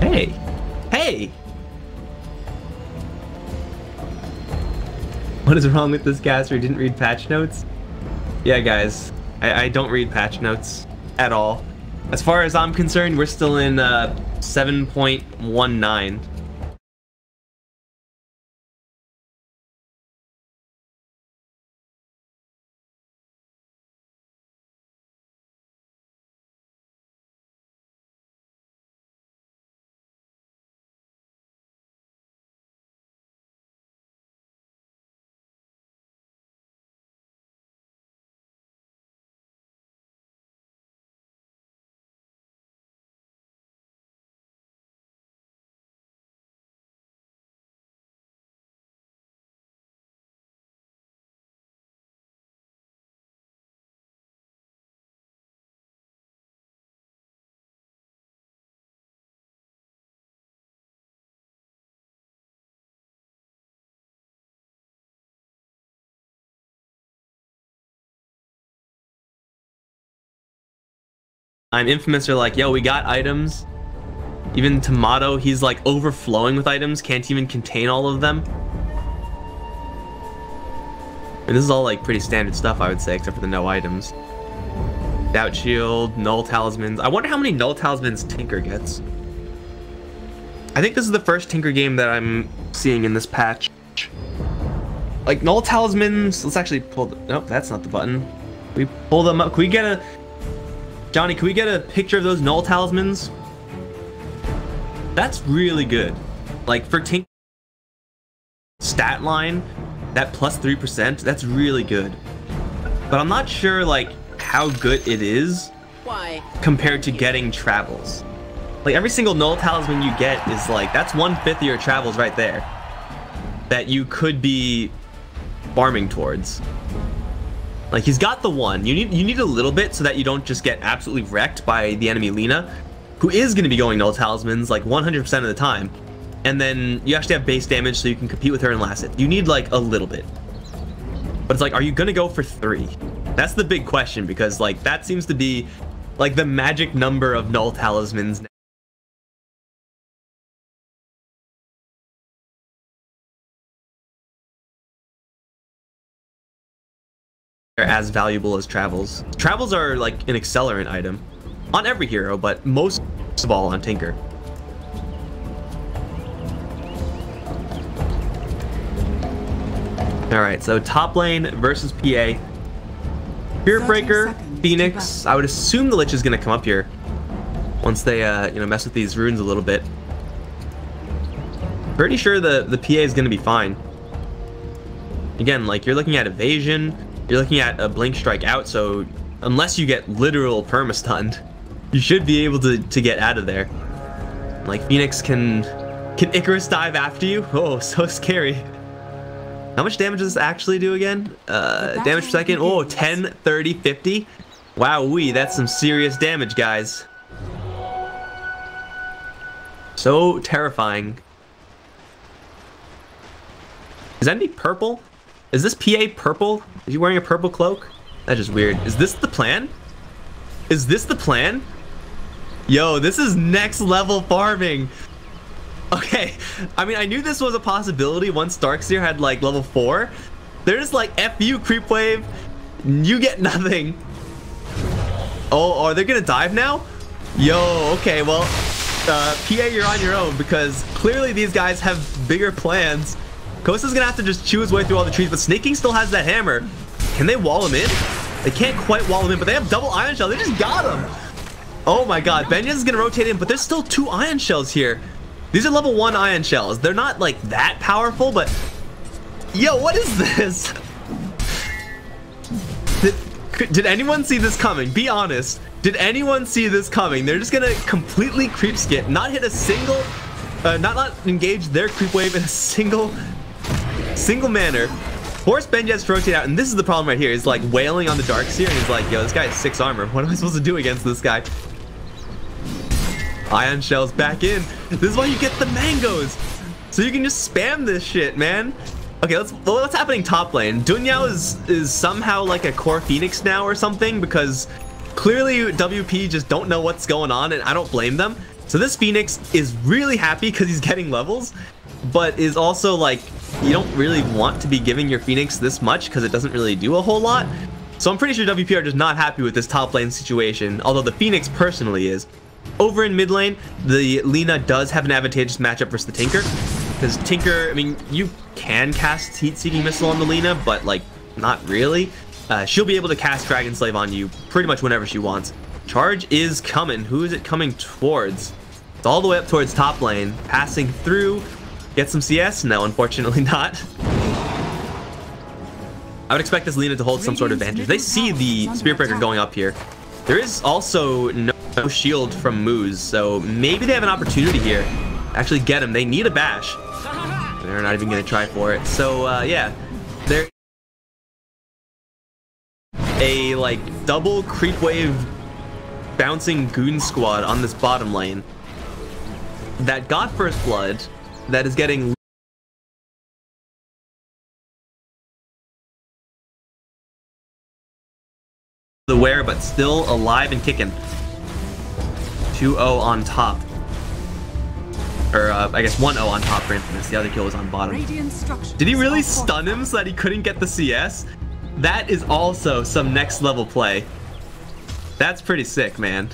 B: Hey! Hey! What is wrong with this caster? Didn't read patch notes? Yeah, guys. I don't read patch notes at all. As far as I'm concerned, we're still in 7.19. I'm Infamous are like, yo, we got items. Even Tomato, he's like overflowing with items, can't even contain all of them. And this is all like pretty standard stuff, I would say, except for the no items. Doubt Shield, Null Talismans. I wonder how many Null Talismans Tinker gets. I think this is the first Tinker game that I'm seeing in this patch. Like, Null Talismans, let's actually pull the... Nope, that's not the button. We pull them up. Can we get a... Johnny, can we get a picture of those Null Talismans? That's really good. Like, for Tinker stat line, that plus 3%, that's really good. But I'm not sure, like, how good it is compared to getting travels. Like, every single Null Talisman you get is, like, that's 1/5 of your travels right there that you could be farming towards. Like, he's got the one. You need a little bit so that you don't just get absolutely wrecked by the enemy Lina, who is going to be going Null Talismans like 100% of the time. And then you actually have base damage so you can compete with her and last it. You need like a little bit. But it's like, are you going to go for 3? That's the big question, because like that seems to be like the magic number of Null Talismans now. Are as valuable as travels. Travels are like an accelerant item on every hero, but most of all on Tinker. Alright, so top lane versus PA. Spirit Breaker, Phoenix. I would assume the Lich is going to come up here once they you know, mess with these runes a little bit. Pretty sure the PA is going to be fine. Again, like, you're looking at evasion, you're looking at a blink strike out, so unless you get literal perma-stunned, you should be able to get out of there. Like, Phoenix can Icarus dive after you? Oh, so scary. How much damage does this actually do again? Damage per second? Oh, 10, 30, 50. Wowee, that's some serious damage, guys. So terrifying. Is that any purple? Is this PA purple? Is he wearing a purple cloak? That's just weird. Is this the plan? Is this the plan? Yo, this is next level farming. Okay, I mean, I knew this was a possibility once Darkseer had like level 4. They're just like, F you, creep wave. You get nothing. Oh, are they gonna dive now? Yo, okay, well, PA, you're on your own because clearly these guys have bigger plans. Kosa's gonna have to just chew his way through all the trees, but Snaking still has that hammer. Can they wall him in? They can't quite wall him in, but they have double ion shell. They just got him. Oh my god, Benja's is gonna rotate in, but there's still 2 ion shells here. These are level 1 ion shells. They're not like that powerful, but yo, what is this? Did anyone see this coming? Be honest. Did anyone see this coming? They're just gonna completely creep skip, not hit a single, not engage their creep wave in a single manner. Force Benjaz to rotate out, and this is the problem right here. He's like wailing on the Darkseer, and he's like, yo, this guy has 6 armor. What am I supposed to do against this guy? Ion shells back in. This is why you get the mangoes. So you can just spam this shit, man. Okay, what's happening top lane? Dunyao is somehow like a core Phoenix now or something, because clearly WP just don't know what's going on, and I don't blame them. So this Phoenix is really happy because he's getting levels, but is also like, you don't really want to be giving your Phoenix this much because it doesn't really do a whole lot. So I'm pretty sure WP are just not happy with this top lane situation, although the Phoenix personally is. Over in mid lane, the Lina does have an advantageous matchup versus the Tinker, because Tinker, I mean, you can cast Heat-Seeking Missile on the Lina, but like, not really. She'll be able to cast Dragon Slave on you pretty much whenever she wants. Charge is coming. Who is it coming towards? It's all the way up towards top lane, passing through. Get some CS? No, unfortunately not. I would expect this Lina to hold some sort of advantage. They see the Spirit Breaker going up here. There is also no shield from Moose, so maybe they have an opportunity here. Actually get him. They need a bash. They're not even going to try for it. So, yeah. They're a, like, double creep wave bouncing goon squad on this bottom lane that got first blood, that is getting the wear, but still alive and kicking. 2-0 on top. Or, I guess 1-0 on top for Infamous. The other kill was on bottom. Did he really stun him so that he couldn't get the CS? That is also some next level play. That's pretty sick, man.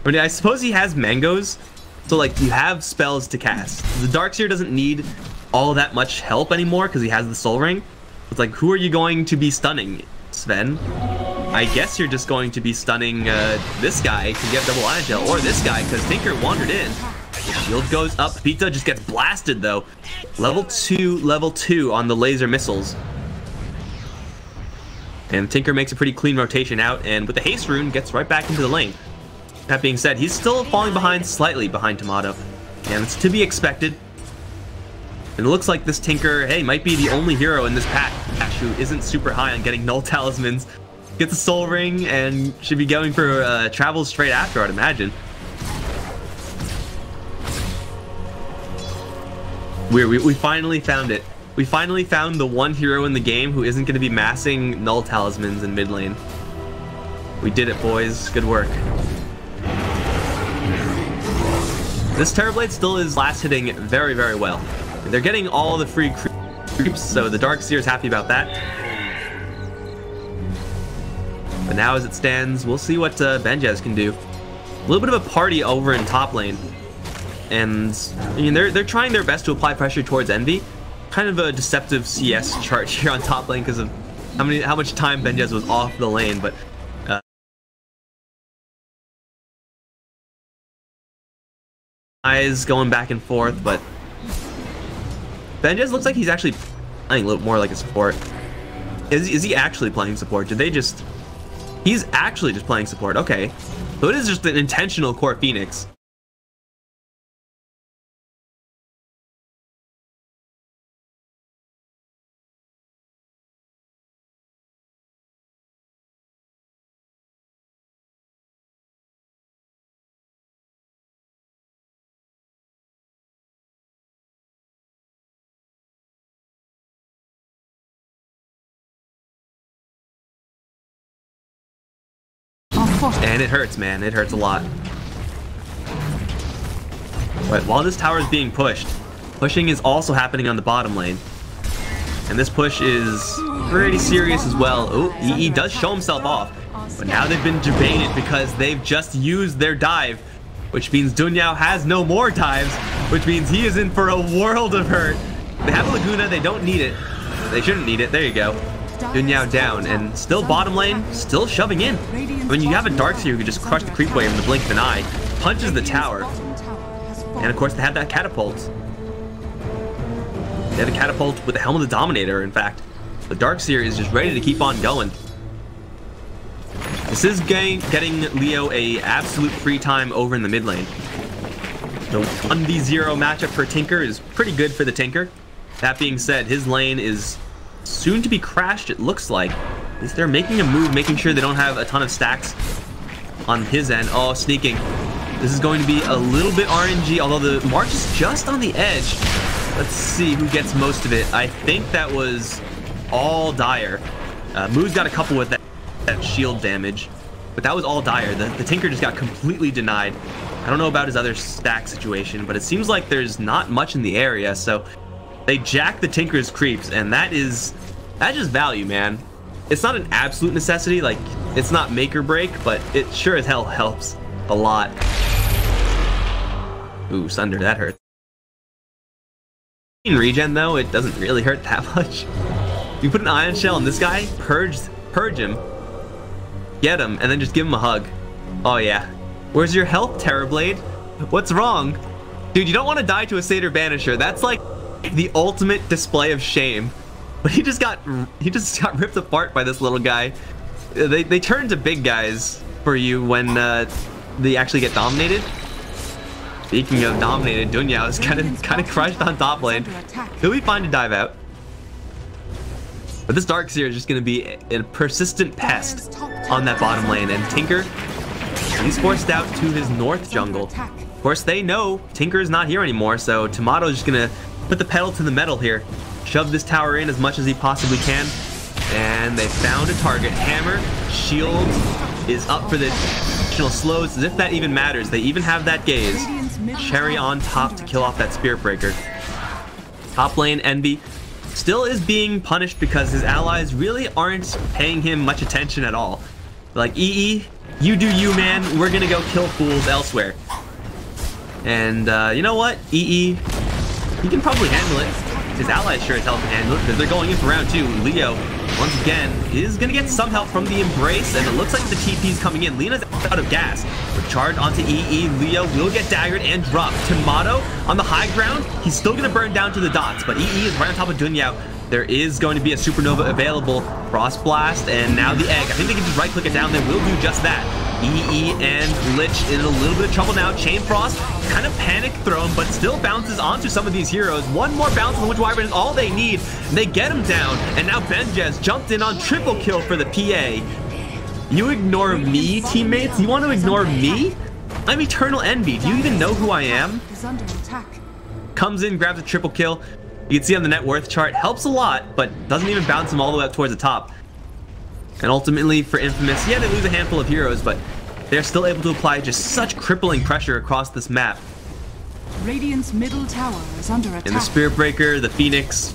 B: I mean, I suppose he has mangoes, so like you have spells to cast. The Darkseer doesn't need all that much help anymore because he has the Soul Ring. It's like, who are you going to be stunning, Sven? I guess you're just going to be stunning this guy because you have double ion gel, or this guy because Tinker wandered in. Shield goes up. Pita just gets blasted though. Level 2 on the laser missiles. And Tinker makes a pretty clean rotation out, and with the haste rune gets right back into the lane. That being said, he's still falling behind, slightly behind Tomato, and it's to be expected. And it looks like this Tinker, hey, might be the only hero in this pack who isn't super high on getting null talismans. Gets the Soul Ring and should be going for travels straight after, I'd imagine. We finally found it. We finally found the one hero in the game who isn't going to be massing null talismans in mid lane. We did it, boys. Good work. This Terrorblade still is last hitting very, very well. They're getting all the free creeps, so the Darkseer is happy about that. But now as it stands, we'll see what Benjaz can do. A little bit of a party over in top lane. And I mean, they're trying their best to apply pressure towards Envy. Kind of a deceptive CS chart here on top lane because of how much time Benjaz was off the lane, but eyes going back and forth, but Benjaz looks like he's actually playing a little more like a support. Is he actually playing support? Did they just... He's actually just playing support. Okay. So it is just an intentional core Phoenix. And it hurts, man. It hurts a lot. But while this tower is being pushed, pushing is also happening on the bottom lane. And this push is pretty serious as well. Oh, EE does show himself off. But now they've been debated because they've just used their dive, which means Dunyao has no more dives, which means he is in for a world of hurt. They have a Laguna, they don't need it. They shouldn't need it, there you go. Dunyao down, and still bottom lane, still shoving in. When you have a Darkseer who can just crush the creep wave in the blink of an eye, punches the tower. And of course they have that catapult. They have a catapult with the Helm of the Dominator, in fact. The Darkseer is just ready to keep on going. This is getting Leo a absolute free time over in the mid lane. The 1v0 matchup for Tinker is pretty good for the Tinker. That being said, his lane is soon to be crashed, it looks like. At least they're making a move, making sure they don't have a ton of stacks on his end. Oh, sneaking. This is going to be a little bit RNG, although the March is just on the edge. Let's see who gets most of it. I think that was all Dire. Moo's got a couple with that shield damage, but that was all Dire. The Tinker just got completely denied. I don't know about his other stack situation, but it seems like there's not much in the area, so they jack the Tinker's creeps, and that's just value, man. It's not an absolute necessity, like, it's not make or break, but it sure as hell helps a lot. Ooh, Sunder, that hurts. In regen, though, it doesn't really hurt that much. You put an Ion Shell on this guy, purge him, get him, and then just give him a hug. Oh, yeah. Where's your health, Terrorblade? What's wrong? Dude, you don't want to die to a Satyr Banisher. That's like the ultimate display of shame. But he just got ripped apart by this little guy. They turn to big guys for you when they actually get dominated. Speaking of dominated, Dunyao is kind of crushed on top lane. He'll be fine to dive out. But this Darkseer is just going to be a persistent pest on that bottom lane. And Tinker, he's forced out to his north jungle. Of course, they know Tinker is not here anymore, so Tomato is just going to put the pedal to the metal here. Shove this tower in as much as he possibly can. And they found a target. Hammer, shield is up for the additional slows, as if that even matters. They even have that gaze. Cherry on top to kill off that Spirit Breaker. Top lane, Envy still is being punished because his allies really aren't paying him much attention at all. Like, EE, you do you, man. We're gonna go kill fools elsewhere. And you know what? EE, he can probably handle it. His allies sure as hell can handle it because they're going in for round 2. Leo, once again, is gonna get some help from the Embrace, and it looks like the TP's coming in. Lena's out of gas. Charged onto EE. Leo will get daggered and dropped. Tomato on the high ground. He's still going to burn down to the dots, but EE is right on top of Dunyao. There is going to be a Supernova available. Frost Blast, and now the Egg. I think they can just right-click it down. They will do just that. EE and Lich in a little bit of trouble now. Chain Frost, kind of panic thrown, but still bounces onto some of these heroes. One more bounce on the Witch Wyvern is all they need. They get him down, and now Benjez jumped in on triple kill for the PA. You ignore me, teammates? You want to ignore me? I'm Eternal Envy. Do you even know who I am? Comes in, grabs a triple kill. You can see on the net worth chart, helps a lot, but doesn't even bounce him all the way up towards the top. And ultimately, for Infamous, yeah, they lose a handful of heroes, but they're still able to apply just such crippling pressure across this map.
A: Radiant's middle tower is under attack.
B: And the Spirit Breaker, the Phoenix,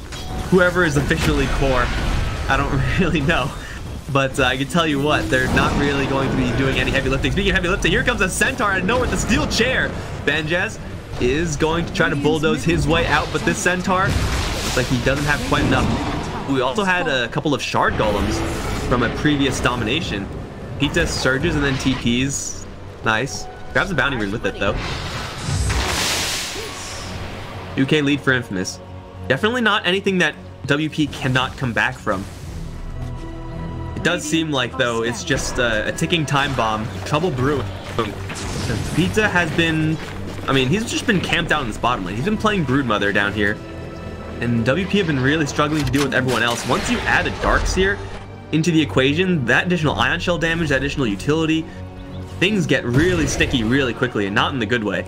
B: whoever is officially core, I don't really know. But I can tell you what, they're not really going to be doing any heavy lifting. Speaking of heavy lifting, here comes a Centaur out of nowhere with the steel chair. Benjez is going to try to bulldoze his way out, but this Centaur looks like he doesn't have quite enough. We also had a couple of Shard Golems from a previous domination. Pizza surges and then TPs. Nice. Grabs a bounty rune with it, though. 2K lead for Infamous. Definitely not anything that WP cannot come back from. It does seem like, though, it's just a ticking time bomb. Trouble brewing. Pizza has been... I mean, he's just been camped out in this bottom lane. He's been playing Broodmother down here. And WP have been really struggling to deal with everyone else. Once you add a Darkseer into the equation, that additional Ion Shell damage, that additional utility, things get really sticky really quickly, and not in the good way.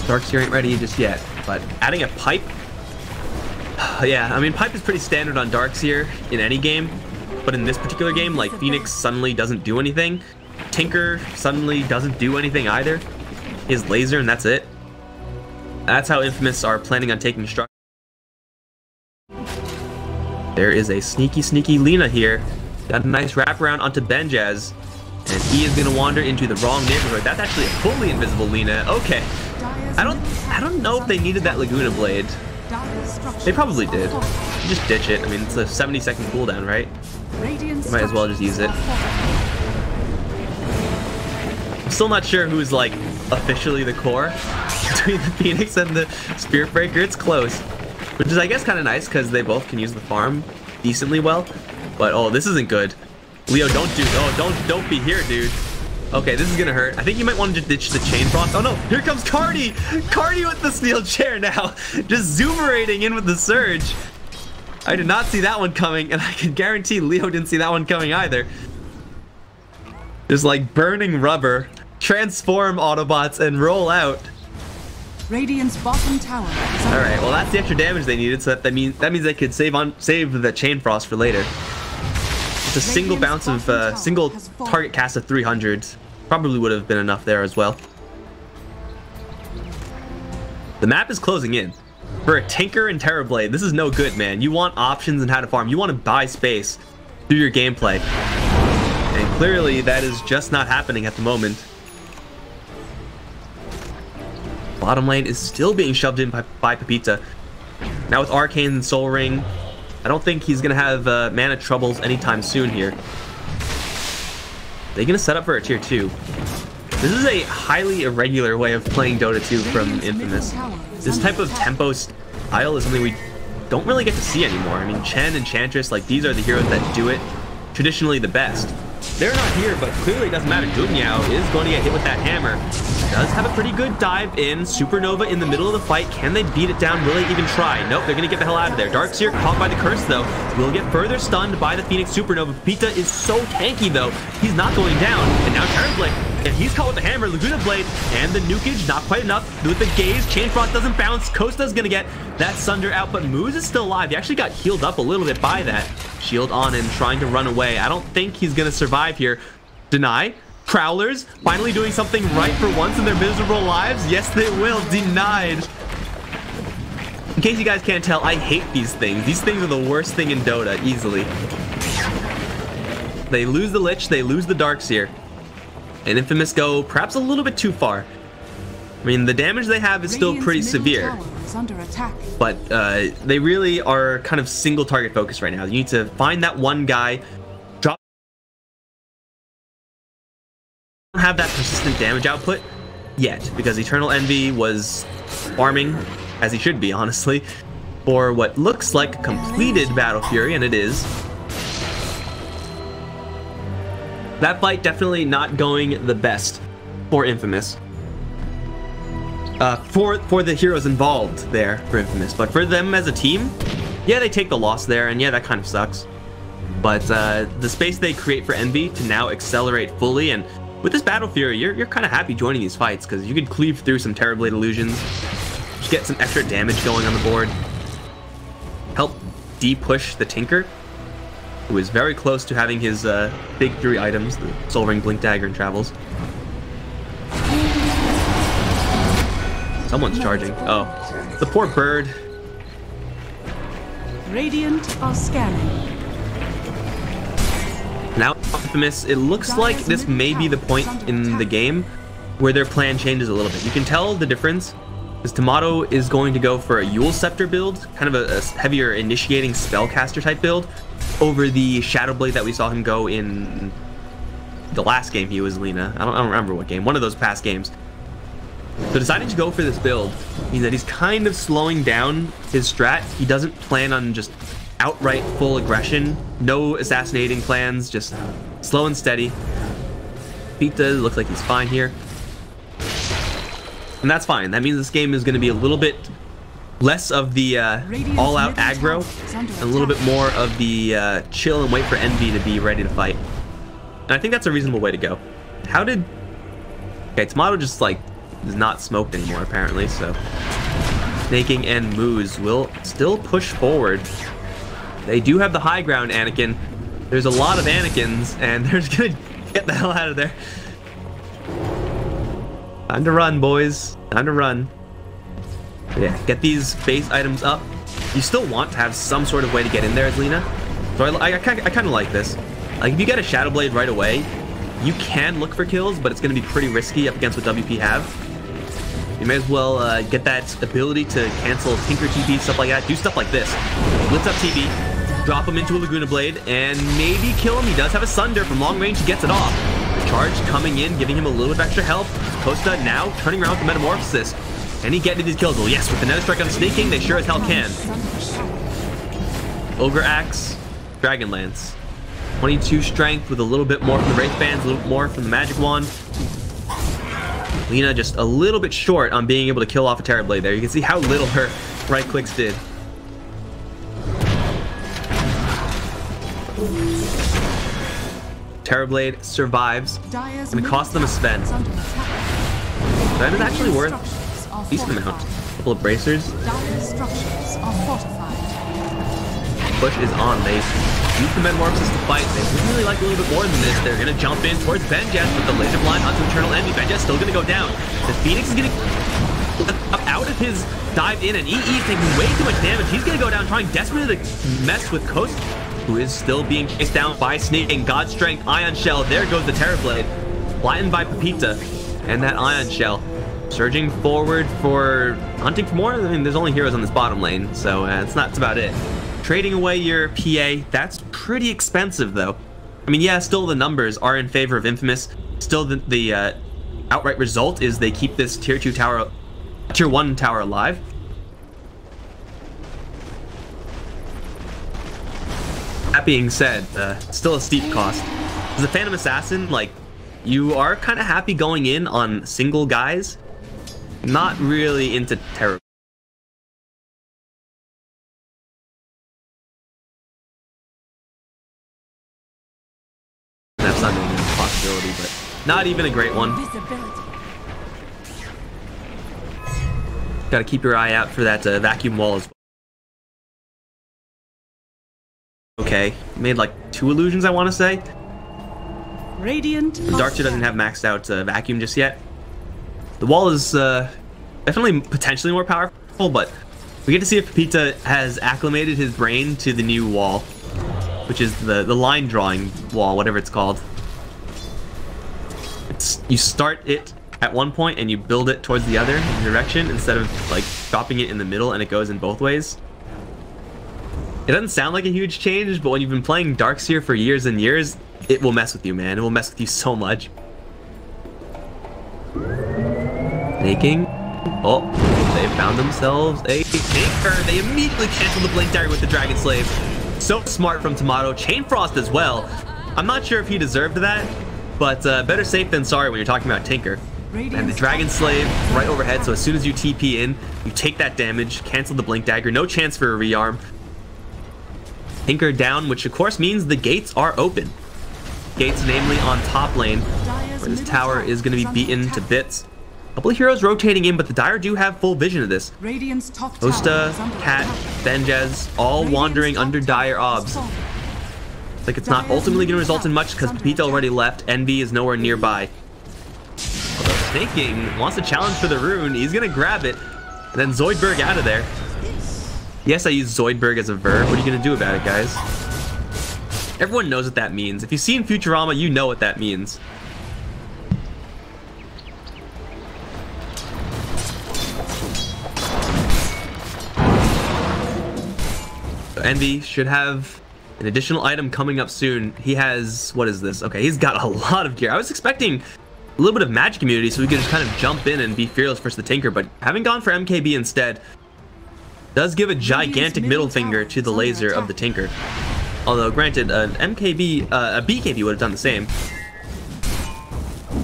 B: Darkseer ain't ready just yet, but adding a Pipe, yeah, I mean, Pipe is pretty standard on Darkseer in any game. but in this particular game, like, Phoenix suddenly doesn't do anything. Tinker suddenly doesn't do anything either. His laser, and that's it. That's how Infamous are planning on taking structure. There is a sneaky Lina here. Got a nice wraparound onto Benjaz. And he is going to wander into the wrong neighborhood. That's actually a fully invisible Lina. Okay. I don't know if they needed that Laguna Blade. They probably did. You just ditch it. I mean, it's a 70-second cooldown, right? Might as well just use it. I'm still not sure who's, like, officially the core between the Phoenix and the Spirit Breaker. It's close. Which is, I guess, kind of nice because they both can use the farm decently well. But, oh, this isn't good. Leo, don't be here, dude. Okay, this is gonna hurt. I think you might want to ditch the Chain Frost. Oh no, here comes Cardi! Cardi with the steel chair now. Just zoomerating in with the surge. I did not see that one coming, and I can guarantee Leo didn't see that one coming either. Just like burning rubber. Transform Autobots and roll out.
A: Radiant's bottom tower.
B: Alright, well that's the extra damage they needed, so that means they could save the Chain Frost for later. It's a single bounce of single target cast of 300. Probably would have been enough there as well. The map is closing in. For a Tinker and Terrorblade, this is no good, man. You want options in how to farm. You want to buy space through your gameplay. And clearly that is just not happening at the moment. Bottom lane is still being shoved in by Pepita. Now with Arcane and Soul Ring, I don't think he's going to have mana troubles anytime soon here. They're going to set up for a tier 2. This is a highly irregular way of playing Dota 2 from Infamous. This type of tempo style is something we don't really get to see anymore. I mean, Chen and Enchantress, like, these are the heroes that do it traditionally the best. They're not here, but clearly it doesn't matter. Gunyao is going to get hit with that hammer. Does have a pretty good dive in. Supernova in the middle of the fight. Can they beat it down? Will they even try? Nope, they're going to get the hell out of there. Darkseer caught by the curse, though. Will get further stunned by the Phoenix Supernova. Pepita is so tanky, though. He's not going down. And now Terrorblade. And he's caught with the hammer. Laguna Blade and the nukage. Not quite enough. With the gaze, Chain Frost doesn't bounce. Costa's going to get that Sunder out, but Moose is still alive. He actually got healed up a little bit by that. Shield on him, trying to run away. I don't think he's going to survive here. Deny. Prowlers finally doing something right for once in their miserable lives. Yes, they will. Denied. In case you guys can't tell, I hate these things. These things are the worst thing in Dota, easily. They lose the Lich, they lose the Darkseer. And Infamous go perhaps a little bit too far. I mean, the damage they have is still pretty severe. But they really are kind of single target focused right now. You need to find that one guy. Have that persistent damage output yet, because Eternal Envy was farming, as he should be, honestly, for what looks like a completed Battle Fury, and it is. That fight definitely not going the best for Infamous. For the heroes involved there for Infamous, but for them as a team, yeah, they take the loss there, and yeah, that kind of sucks. But the space they create for Envy to now accelerate fully, and with this Battle Fury, you're kind of happy joining these fights because you can cleave through some Terrorblade illusions, just get some extra damage going on the board, help de-push the Tinker, who is very close to having his big 3 items, the Soul Ring, Blink Dagger, and Travels. Someone's charging. Oh, the poor bird.
A: Radiant are scanning.
B: Now, Infamous, it looks like this may be the point in the game where their plan changes a little bit. You can tell the difference, because Tomato is going to go for a Eul Scepter build, kind of a heavier initiating spellcaster type build, over the Shadow Blade that we saw him go in the last game he was Lina. I don't remember what game, one of those past games. So deciding to go for this build means that he's kind of slowing down his strat. He doesn't plan on just outright full aggression, no assassinating plans, just slow and steady. Pita looks like he's fine here, and that's fine. That means this game is going to be a little bit less of the all-out aggro, and a little bit more of the chill and wait for Envy to be ready to fight. And I think that's a reasonable way to go. How did... Okay, Tomato just like is not smoked anymore apparently, so Snaking and Moose will still push forward. They do have the high ground, Anakin. There's a lot of Anakins, and they're just gonna get the hell out of there. Time to run, boys. Time to run. But yeah, get these base items up. You still want to have some sort of way to get in there as Lina. So I kind of like this. Like, if you get a Shadow Blade right away, you can look for kills, but it's going to be pretty risky up against what WP have. You may as well get that ability to cancel Tinker TP, stuff like that. Do stuff like this. Blitz up TP, drop him into a Laguna Blade, and maybe kill him. He does have a Sunder from long range. He gets it off. Charge coming in, giving him a little bit of extra help. Costa now turning around with the Metamorphosis. Can he get into these kills? Well, yes, with the Nether Strike on sneaking, they sure as hell can. Ogre Axe, Dragon Lance. 22 strength with a little bit more from the Wraith Bands, a little bit more from the Magic Wand. Lina just a little bit short on being able to kill off a Terror Blade there. You can see how little her right clicks did. Terror Blade survives. Gonna cost them a spend. That is actually worth a decent amount. A couple of bracers. Push is on. They use the Metamorphosis to fight. They would really like a little bit more than this. They're going to jump in towards Benjaz with the laser blind onto Eternal Envy. Benjaz still going to go down. The Phoenix is going to up out of his dive in, and EE is taking way too much damage. He's going to go down trying desperately to mess with Coast, who is still being chased down by Sneak and God Strength Ion Shell. There goes the Terror Blade. Flattened by Pepita and that Ion Shell. Surging forward for hunting for more. I mean, there's only heroes on this bottom lane, so that's about it. Trading away your PA, that's pretty expensive though. I mean, yeah, still the numbers are in favor of Infamous. Still the outright result is they keep this tier 1 tower alive. That being said, still a steep cost. As a Phantom Assassin, like, you are kind of happy going in on single guys. Not really into terror. That's not even a possibility, but not even a great one. Gotta keep your eye out for that vacuum wall as well. Okay, made like 2 illusions, I want to say.
A: Radiant.
B: Darkseer doesn't have maxed out vacuum just yet. The wall is definitely potentially more powerful, but we get to see if Pepita has acclimated his brain to the new wall, which is the line drawing wall, whatever it's called. You start it at one point and you build it towards the other direction instead of like dropping it in the middle, and it goes in both ways. It doesn't sound like a huge change, but when you've been playing Darkseer for years and years, it will mess with you, man. It will mess with you so much. Making. Oh, they found themselves a Tinker. They immediately canceled the Blink Dagger with the Dragon Slave. So smart from Tomato. Chain Frost as well. I'm not sure if he deserved that, but better safe than sorry when you're talking about Tinker. And the Dragon Slave right overhead, so as soon as you TP in, you take that damage, cancel the Blink Dagger, no chance for a rearm. Tinker down, which of course means the gates are open. Gates namely on top lane, where this tower is going to be beaten to bits. A couple of heroes rotating in, but the Dire do have full vision of this. Osta, Cat, Benjaz, all wandering under Dire obs. It's like it's not ultimately going to result in much because Pepita already left. Envy is nowhere nearby. Although Snaking wants to challenge for the rune, he's going to grab it. And then Zoidberg out of there. Yes, I use Zoidberg as a verb. What are you going to do about it, guys? Everyone knows what that means. If you've seen Futurama, you know what that means. So Envy should have an additional item coming up soon. He has, what is this? Okay, he's got a lot of gear. I was expecting a little bit of magic immunity so we could just kind of jump in and be fearless versus the Tinker, but having gone for MKB instead does give a gigantic middle finger to the laser of the Tinker. Although, granted, an MKB, a BKB would have done the same.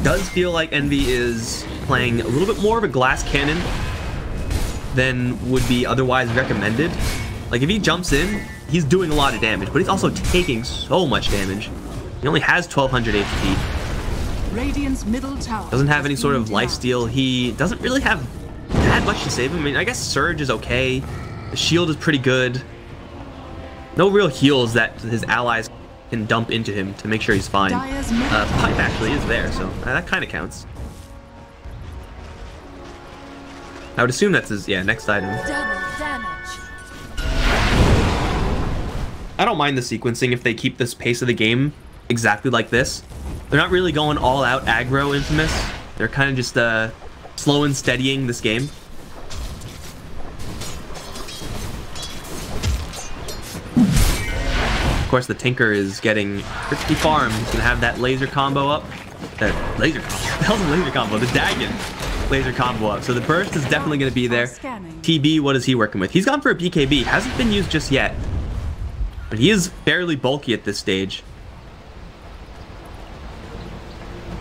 B: Does feel like Envy is playing a little bit more of a glass cannon than would be otherwise recommended. Like, if he jumps in, he's doing a lot of damage, but he's also taking so much damage. He only has 1200 HP.
A: Radiant's middle tower
B: doesn't have any sort of lifesteal. He doesn't really have that much to save him. I mean, I guess Surge is okay. The shield is pretty good. No real heals that his allies can dump into him to make sure he's fine. Pipe actually is there, so that kind of counts. I would assume that's his, next item. I don't mind the sequencing if they keep this pace of the game exactly like this. They're not really going all out aggro Infamous. They're kind of just slow and steadying this game. Of course, the Tinker is getting pretty farmed. He's gonna have that laser combo up. That laser combo? What the hell's a laser combo? The Dagon laser combo up. So the burst is definitely gonna be there. TB, what is he working with? He's gone for a BKB. Hasn't been used just yet. But he is fairly bulky at this stage.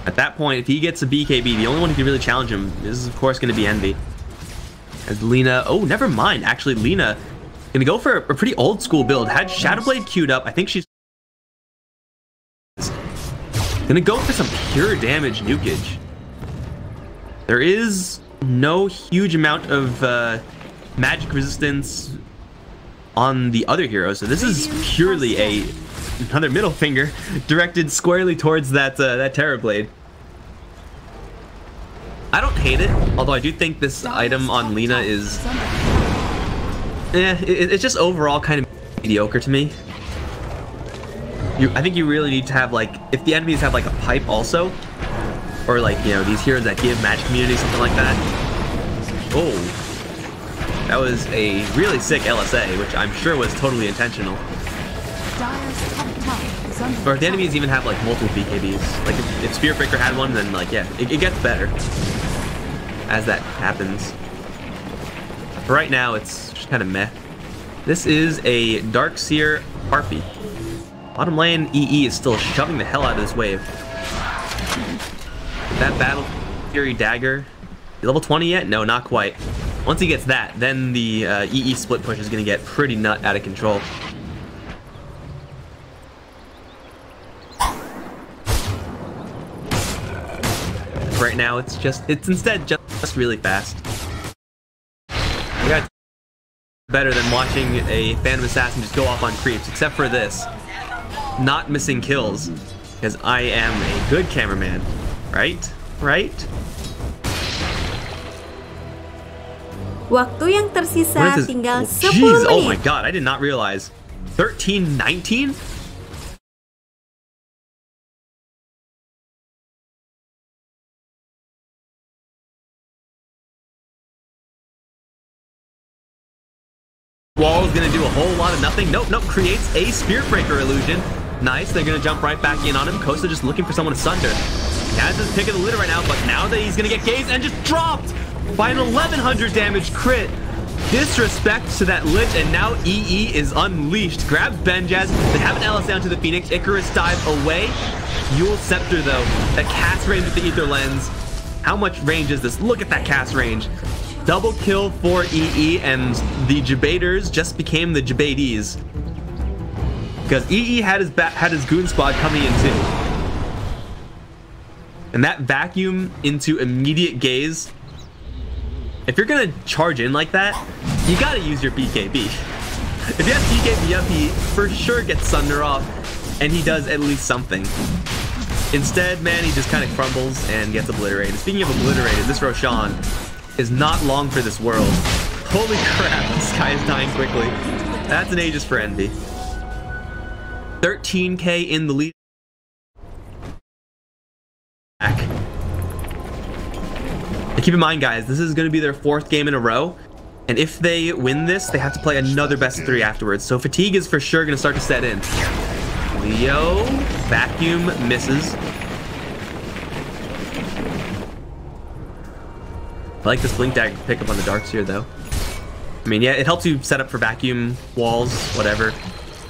B: At that point, if he gets a BKB, the only one who can really challenge him is, of course, going to be Envy. As Lina... Oh, never mind. Actually, Lina going to go for a pretty old school build. Had Shadowblade queued up. I think she's going to go for some pure damage nukage. There is no huge amount of magic resistance on the other heroes. So this is purely another middle finger directed squarely towards that Terrorblade. I don't hate it, although I do think this item on Lina is it's just overall kind of mediocre to me. I think you really need to have, like, if the enemies have like a pipe also, or like, you know, these heroes that give magic immunity, something like that. Oh, that was a really sick LSA, which I'm sure was totally intentional. Or if the enemies even have like multiple BKBs, like if Spearbreaker had one, then like, yeah, it gets better as that happens. But right now it's just kind of meh. This is a Darkseer Harpy. Bottom lane, EE is still shoving the hell out of this wave. That Battle Fury Dagger, level 20 yet? No, not quite. Once he gets that, then the EE split push is going to get pretty nut out of control. Right now, it's instead just really fast. You got better than watching a Phantom Assassin just go off on creeps, except for this. Not missing kills, because I am a good cameraman. Right? Right?
C: Waktu yang tersisa tinggal 10
B: Jeez,
C: menit.
B: oh my god, I did not realize. 13-19? Wall's gonna do a whole lot of nothing. Nope, creates a Spearbreaker illusion. Nice, they're gonna jump right back in on him. Kosa just looking for someone to sunder. He has his pick of the litter right now, but now that he's gonna get gazed and just dropped by an 1100 damage crit. Disrespect to that Lich, and now EE is unleashed. Grabs Benjaz, they have an LS down to the Phoenix. Icarus dive away. Yule Scepter though, that cast range with the Ether Lens. How much range is this? Look at that cast range. Double kill for EE, and the Jabaters just became the Jabatees. Because EE had his goon squad coming in too. And that vacuum into immediate gaze. If you're gonna charge in like that, you gotta use your BKB. If you have BKB up, he for sure gets Sunder off, and he does at least something. Instead, man, he just kind of crumbles and gets obliterated. Speaking of obliterated, this Roshan is not long for this world. Holy crap, this guy is dying quickly. That's an Aegis for Envy. 13k in the lead. And keep in mind, guys, this is going to be their 4th game in a row. And if they win this, they have to play another best of 3 afterwards. So fatigue is for sure going to start to set in. Leo, vacuum, misses. I like this Blink Dagger pick up on the Darkseer though. I mean, yeah, it helps you set up for vacuum, walls, whatever.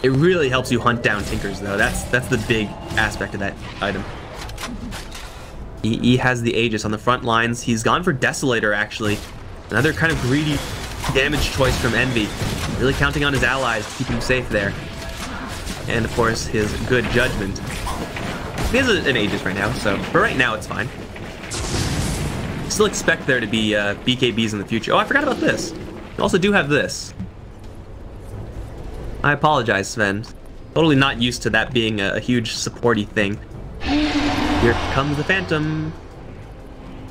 B: It really helps you hunt down Tinkers though. That's the big aspect of that item. EE has the Aegis on the front lines. He's gone for Desolator actually. Another kind of greedy damage choice from Envy. Really counting on his allies to keep him safe there. And of course, his good judgment. He has an Aegis right now, so for right now it's fine. Still expect there to be BKBs in the future. Oh, I forgot about this. You also do have this. I apologize, Sven. Totally not used to that being a huge supporty thing. Here comes the Phantom.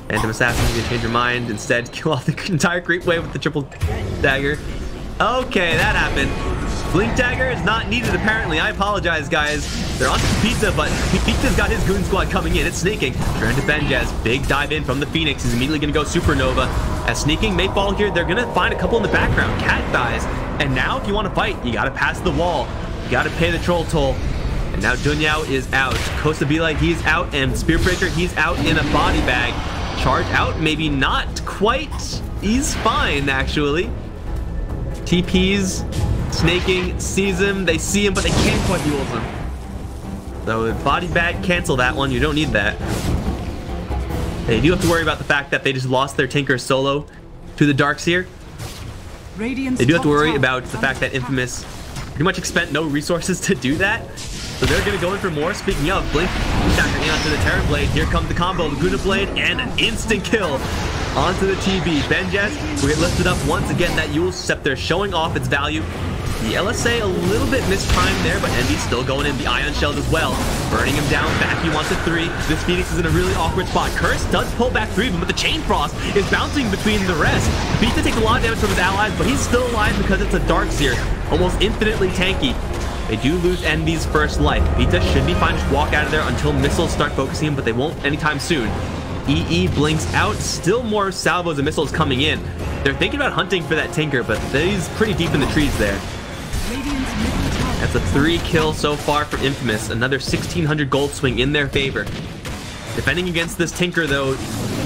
B: Phantom Assassin, you can change your mind. Instead, kill off the entire creep wave with the triple dagger. Okay, that happened. Blink dagger is not needed apparently. I apologize, guys. They're on to Pizza, but Pizza's got his goon squad coming in. It's sneaking. Turn to Benjaz. Big dive in from the Phoenix. He's immediately going to go Supernova. As sneaking may fall here, they're going to find a couple in the background. Cat dies. And now, if you want to fight, you got to pass the wall. You got to pay the troll toll. And now Dunyao is out. Costa Belay, he's out. And Spearbreaker, he's out in a body bag. Charge out, maybe not quite. He's fine, actually. TP's snaking, sees him. They see him, but they can't quite ult him. So body bag, cancel that one. You don't need that. They do have to worry about the fact that they just lost their Tinker solo to the Darkseer. They do have to worry about the fact that Infamous pretty much expend no resources to do that. So they're going to go in for more. Speaking of, Blink Dagger in onto the Terror Blade. Here comes the combo, Laguna Blade, and an instant kill onto the TB. Benjaz will get lifted up once again. That Eul's Scepter showing off its value. The LSA a little bit mistimed there, but Envy's still going in. The Ion Shells as well. Burning him down. Vacuum onto 3. This Phoenix is in a really awkward spot. Curse does pull back 3 of them, but the Chain Frost is bouncing between the rest. Pizza takes a lot of damage from his allies, but he's still alive because it's a Darkseer. Almost infinitely tanky. They do lose Envy's first life. Pizza should be fine. Just walk out of there until missiles start focusing him, but they won't anytime soon. EE blinks out. Still more salvos and missiles coming in. They're thinking about hunting for that Tinker, but he's pretty deep in the trees there. That's a 3 kill so far from Infamous. Another 1,600 gold swing in their favor. Defending against this Tinker, though,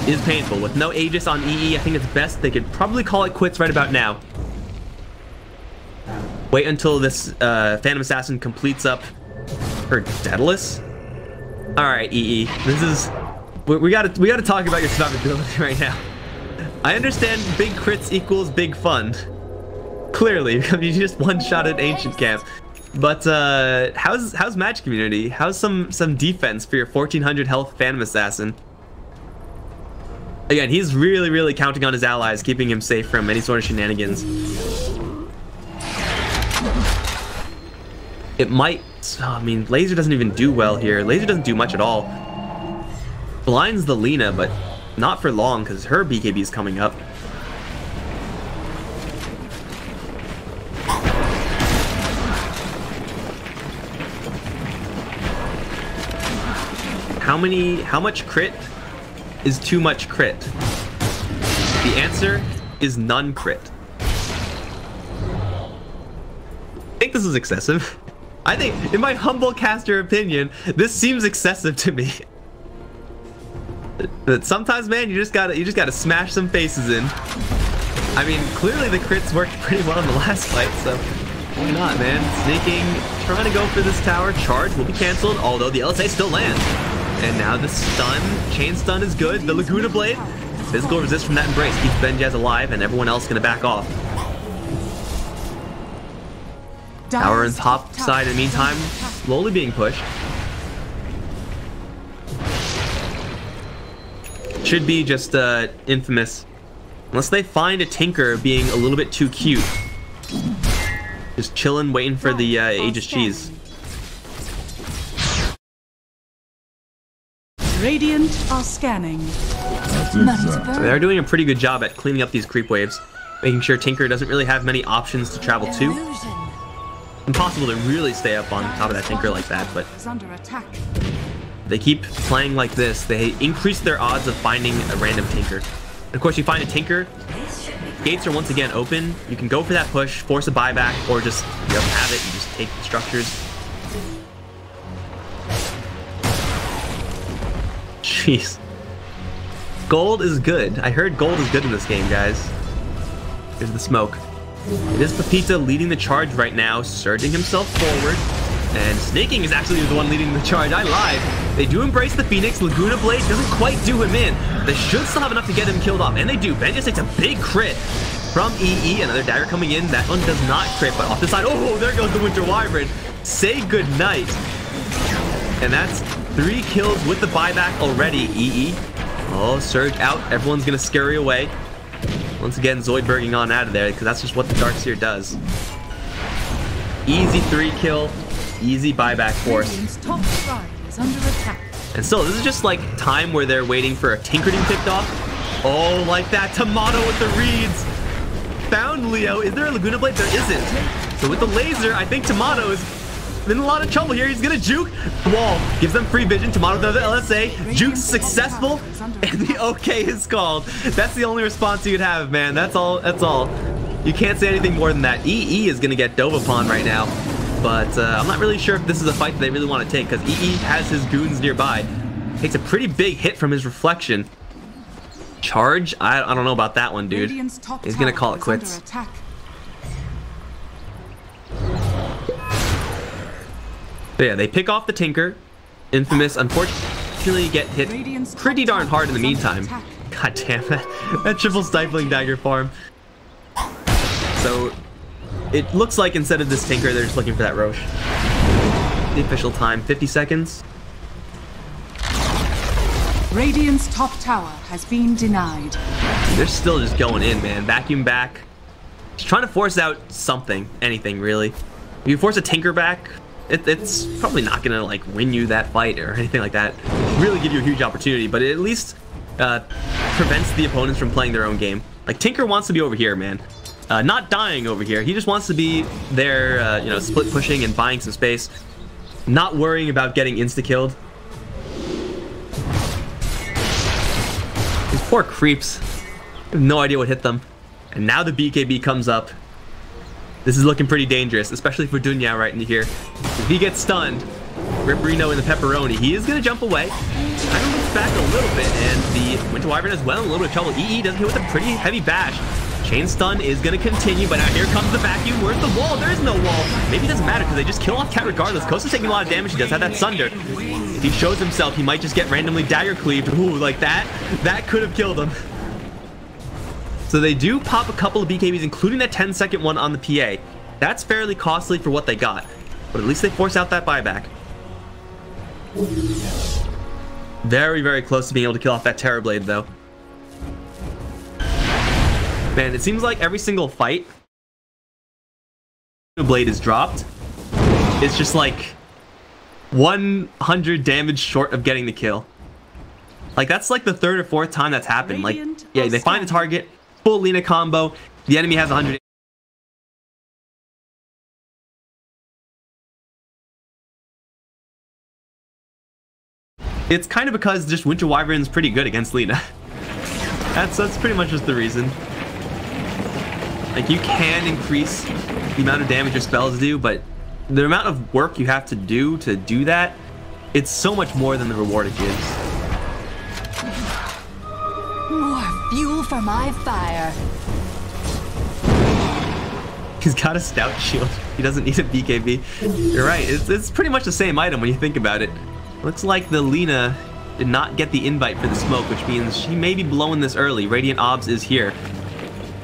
B: is painful. With no Aegis on EE, I think it's best they could probably call it quits right about now. Wait until this Phantom Assassin completes up her Daedalus. All right, EE, this is we gotta talk about your survivability right now. I understand big crits equals big fun. Clearly, you just one-shotted Ancient Camp. But how's match community? How's some defense for your 1,400 health Phantom Assassin? Again, he's really counting on his allies, keeping him safe from any sort of shenanigans. It might... I mean, Laser doesn't even do well here. Laser doesn't do much at all. Blinds the Lina, but not for long because her BKB is coming up. How much crit is too much crit? The answer is none crit. I think this is excessive. I think, in my humble caster opinion, this seems excessive to me. But sometimes, man, you just gotta smash some faces in. I mean, clearly the crits worked pretty well in the last fight, so why not, man? Sneaking, trying to go for this tower. Charge will be canceled, although the LSA still lands. And now the stun, chain stun is good. The Laguna Blade, physical resist from that embrace keeps Benjaz alive, and everyone else gonna back off. Tower in top side in the meantime, slowly being pushed. Should be just Infamous. Unless they find a Tinker being a little bit too cute. Just chilling, waiting for the Aegis cheese.
A: Radiant are scanning.
B: So they're doing a pretty good job at cleaning up these creep waves. Making sure Tinker doesn't really have many options to travel to. Impossible to really stay up on top of that Tinker like that, but they keep playing like this. They increase their odds of finding a random Tinker. And of course, you find a Tinker, gates are once again open. You can go for that push, force a buyback, or just you don't have it, you just take the structures. Jeez. Gold is good. I heard gold is good in this game, guys. Here's the smoke. It is Pepita leading the charge right now, surging himself forward. And Snaking is actually the one leading the charge. I lied. They do embrace the Phoenix. Laguna Blade doesn't quite do him in. They should still have enough to get him killed off. And they do. Benjaz takes a big crit from EE. Another dagger coming in. That one does not crit, but off the side. Oh, there goes the Winter Wyvern. Say goodnight. And that's 3 kills with the buyback already, EE. Oh, surge out. Everyone's going to scurry away. Once again, Zoidberging on out of there, because that's just what the Darkseer does. Easy 3 kill. Easy buyback force.
A: Radiant's top shrine is under attack.
B: And still, this is just like time where they're waiting for a Tinker to be picked off. Oh, like that. Tomato with the reads. Found Leo. Is there a Laguna Blade? There isn't. So with the laser, I think Tomato is in a lot of trouble here. He's gonna juke. The wall gives them free vision. Tomato does the LSA. Juke's successful. And the OK is called. That's the only response you'd have, man. That's all. That's all. You can't say anything more than that. EE is gonna get dove upon right now. But I'm not really sure if this is a fight that they really want to take, because EE has his goons nearby. Takes a pretty big hit from his reflection. Charge? I don't know about that one, dude. He's gonna call it quits. But yeah, they pick off the Tinker. Infamous, unfortunately, get hit pretty darn hard in the meantime. God damn it. That triple stifling dagger farm. So it looks like instead of this Tinker, they're just looking for that Roche. The official time, 50 seconds.
A: Radiant's top tower has been denied.
B: They're still just going in, man. Vacuum back. Just trying to force out something, anything really. If you force a Tinker back, it's probably not gonna like win you that fight or anything like that. Really give you a huge opportunity, but it at least prevents the opponents from playing their own game. Like Tinker wants to be over here, man. Not dying over here. He just wants to be there, you know, split pushing and buying some space. Not worrying about getting insta-killed. These poor creeps. I have no idea what hit them. And now the BKB comes up. This is looking pretty dangerous, especially for Dunya right in here. If he gets stunned, Ripperino in the pepperoni, he is going to jump away. Kind of looks back a little bit, and the Winter Wyvern as well in a little bit of trouble. EE doesn't hit with a pretty heavy bash. Chain stun is going to continue, but now here comes the vacuum. Where's the wall? There is no wall. Maybe it doesn't matter because they just kill off Cat regardless. Kosa's taking a lot of damage. He does have that Sunder. If he shows himself, he might just get randomly dagger cleaved. Ooh, like that. That could have killed him. So they do pop a couple of BKBs, including that 10-second one on the PA. That's fairly costly for what they got. But at least they force out that buyback. Very, very close to being able to kill off that Terrorblade, though. Man, it seems like every single fight the blade is dropped. It's just like 100 damage short of getting the kill. Like that's like the third or fourth time that's happened. Like, yeah, they find the target, full Lina combo, the enemy has 100. It's kind of because just Winter Wyvern is pretty good against Lina. That's pretty much just the reason. Like, you can increase the amount of damage your spells do, but the amount of work you have to do that, it's so much more than the reward it gives.
C: More fuel for my fire.
B: He's got a stout shield. He doesn't need a BKB. You're right. It's pretty much the same item when you think about it. Looks like the Lina did not get the invite for the smoke, which means she may be blowing this early. Radiant Obs is here.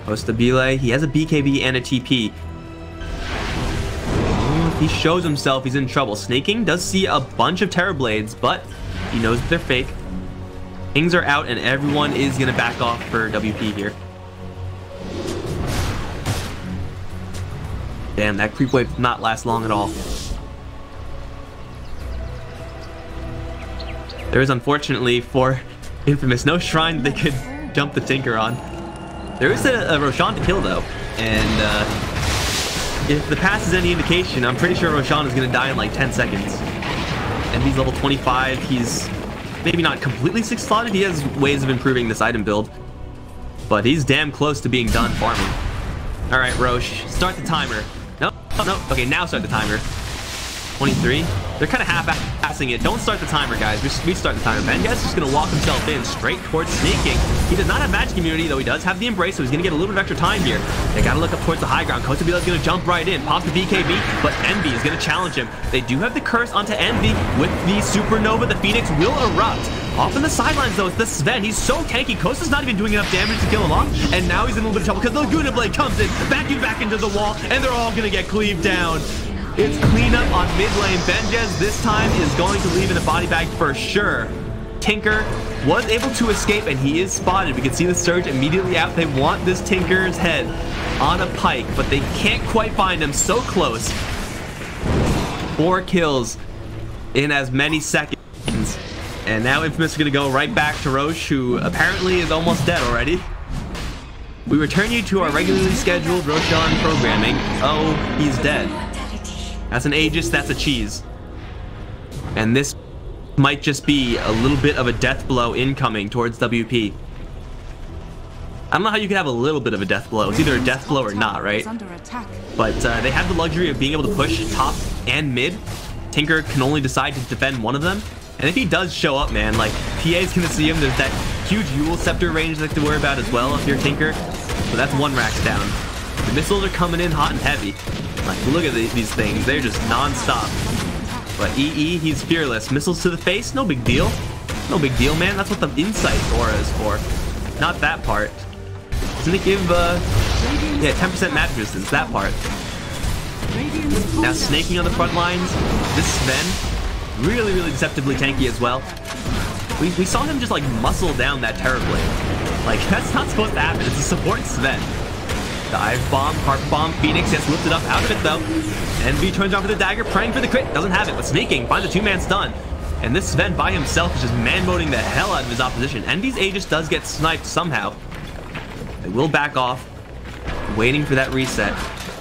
B: Ostabile, he has a BKB and a TP. If he shows himself, he's in trouble. Snaking does see a bunch of Terrorblades, but he knows that they're fake. Things are out, and everyone is going to back off for WP here. Damn, that creep wave did not last long at all. There is, unfortunately, for Infamous, no shrine they could jump the Tinker on. There is a Roshan to kill, though, and if the pass is any indication, I'm pretty sure Roshan is going to die in like 10 seconds. And he's level 25. He's maybe not completely 6-slotted. He has ways of improving this item build, but he's damn close to being done farming. All right, Roche, start the timer. No, no. Okay, now start the timer. 23. They're kind of half-assing it. Don't start the timer, guys. We start the timer. Bengas is just going to walk himself in straight towards Snaking. He does not have magic immunity, though he does have the embrace, so he's going to get a little bit of extra time here. They got to look up towards the high ground. Kostabila is going to jump right in, pops the BKB, but Envy is going to challenge him. They do have the curse onto Envy with the Supernova. The Phoenix will erupt. Off in the sidelines, though, it's the Sven. He's so tanky. Kosta's not even doing enough damage to kill him off, and now he's in a little bit of trouble because the Laguna Blade comes in, vacuum back into the wall, and they're all going to get cleaved down. It's cleanup on mid lane. Benjez this time is going to leave in a body bag for sure. Tinker was able to escape, and he is spotted. We can see the surge immediately out. They want this Tinker's head on a pike, but they can't quite find him. So close. 4 kills in as many seconds. And now Infamous is going to go right back to Roche, who apparently is almost dead already. We return you to our regularly scheduled Roshan programming. Oh, he's dead. That's an Aegis, that's a cheese. And this might just be a little bit of a death blow incoming towards WP. I don't know how you can have a little bit of a death blow. It's either a death blow or not, right? But they have the luxury of being able to push top and mid. Tinker can only decide to defend one of them. And if he does show up, man, like, PA's gonna see him. There's that huge Yule Scepter range they have to worry about as well if you're Tinker. So that's 1 racks down. The missiles are coming in hot and heavy. Like, look at these things. They're just non-stop. But EE, he's fearless. Missiles to the face, no big deal. No big deal, man. That's what the Insight aura is for. Not that part. Doesn't it give, yeah, 10% magic resistance, that part. Now snaking on the front lines. This Sven, really deceptively tanky as well. We saw him just like muscle down that Terrorblade. Like, that's not supposed to happen. It's a support Sven. Dive bomb, carpet bomb, Phoenix gets lifted up out of it though. Envy turns off with the dagger, praying for the crit. Doesn't have it, but sneaking, finds a 2-man stun. And this Sven by himself is just man-moding the hell out of his opposition. Envy's Aegis does get sniped somehow. They will back off, waiting for that reset.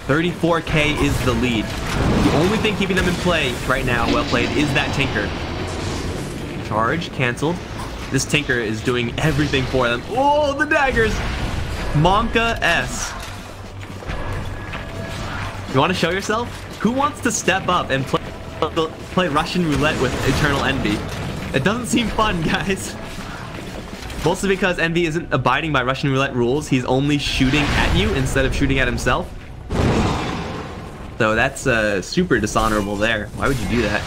B: 34k is the lead. The only thing keeping them in play right now, well played, is that Tinker. Charge canceled. This Tinker is doing everything for them. Oh, the daggers! Monka S. You want to show yourself? Who wants to step up and play Russian roulette with Eternal Envy? It doesn't seem fun, guys. Mostly because Envy isn't abiding by Russian roulette rules. He's only shooting at you instead of shooting at himself. So that's super dishonorable there. Why would you do that?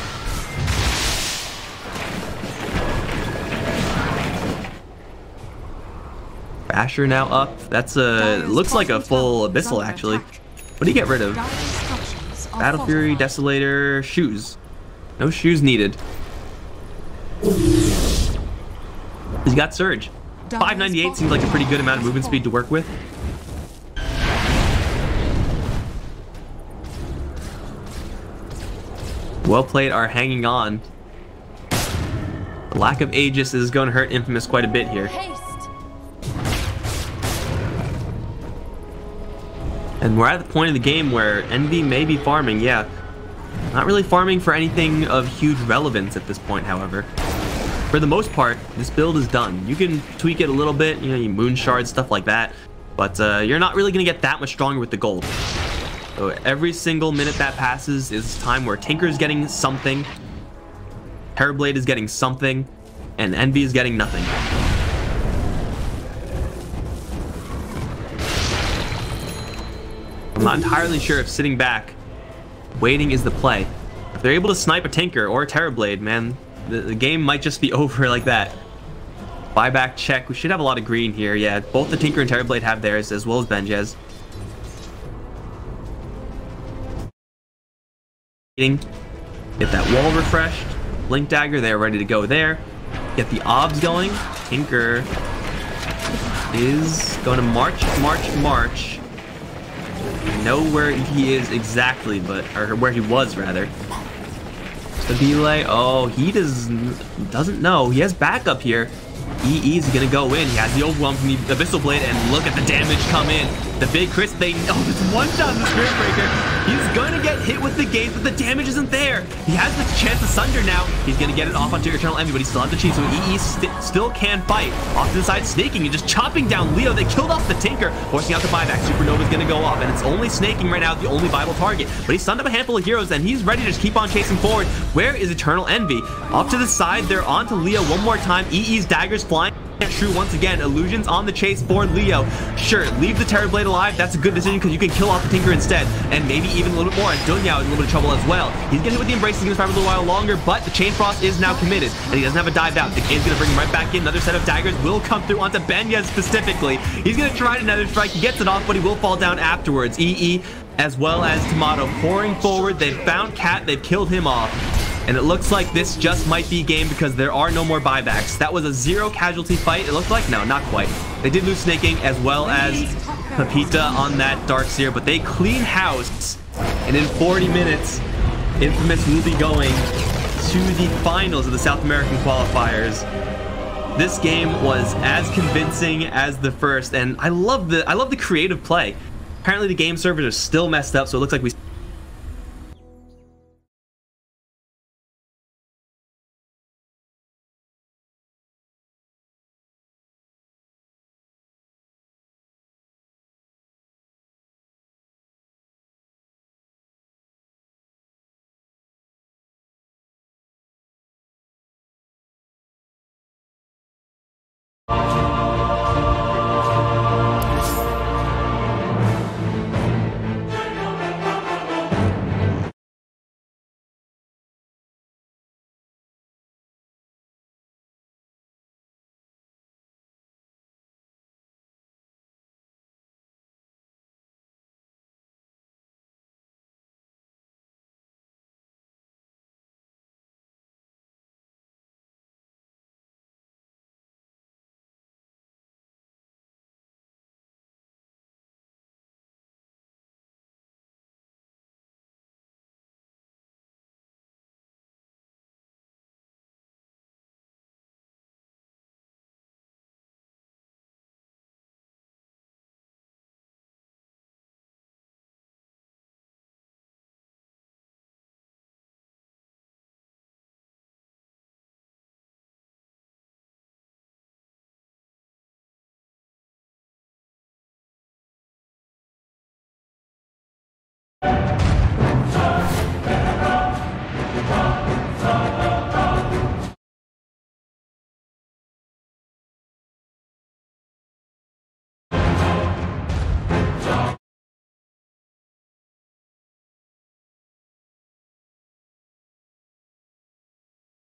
B: Basher now up. That's looks like a full Abyssal actually. What do you get rid of? Battle Fury, Desolator, shoes. No shoes needed. He's got Surge. 598 seems like a pretty good amount of movement speed to work with. Well played are hanging on. The lack of Aegis is going to hurt Infamous quite a bit here. And we're at the point of the game where Envy may be farming, yeah. Not really farming for anything of huge relevance at this point, however. For the most part, this build is done. You can tweak it a little bit, you know, you moon shard, stuff like that. But you're not really going to get that much stronger with the gold. So every single minute that passes is time where Tinker is getting something, Terrorblade is getting something, and Envy is getting nothing. I'm not entirely sure if sitting back, waiting is the play. If they're able to snipe a Tinker or a Terrorblade, man, the game might just be over like that. Buyback check. We should have a lot of green here. Yeah, both the Tinker and Terrorblade have theirs, as well as Benjez. Get that wall refreshed. Blink Dagger, they're ready to go there. Get the obs going. Tinker is going to march. I know where he is exactly, but or where he was rather. The delay. Oh, he doesn't know. He has backup here. EE's gonna go in. He has the overwhelm from the Abyssal Blade, and look at the damage come in. The big Chris, they know this one shot in the Spirit Breaker. He's gonna get hit with the gaze, but the damage isn't there. He has the chance to sunder now. He's gonna get it off onto Eternal Envy, but he still has the cheat, so EE still can fight. Off to the side, snaking and just chopping down Leo. They killed off the Tinker, forcing out the buyback. Supernova's gonna go off, and it's only snaking right now, the only viable target. But he stunned up a handful of heroes, and he's ready to just keep on chasing forward. Where is Eternal Envy? Off to the side, they're on to Leo one more time. EE's daggers flying. True once again. Illusions on the chase for Leo. Sure, leave the Terrorblade alive. That's a good decision because you can kill off the Tinker instead, and maybe even a little bit more. And Dunyao is in a little bit of trouble as well. He's getting hit with the Embrace. He's going to survive a little while longer, but the Chain Frost is now committed, and he doesn't have a dive out. The game's going to bring him right back in. Another set of daggers will come through onto Benjez specifically. He's going to try another strike. He gets it off, but he will fall down afterwards. EE as well as Tomato pouring forward. They've found Cat. They've killed him off. And it looks like this just might be game because there are no more buybacks. That was a 0 casualty fight. It looked like, no, not quite. They did lose Snaking as well as Pepita on that Darkseer, but they clean house. And in 40 minutes, Infamous will be going to the finals of the South American qualifiers. This game was as convincing as the first, and I love the creative play. Apparently the game servers are still messed up, so it looks like we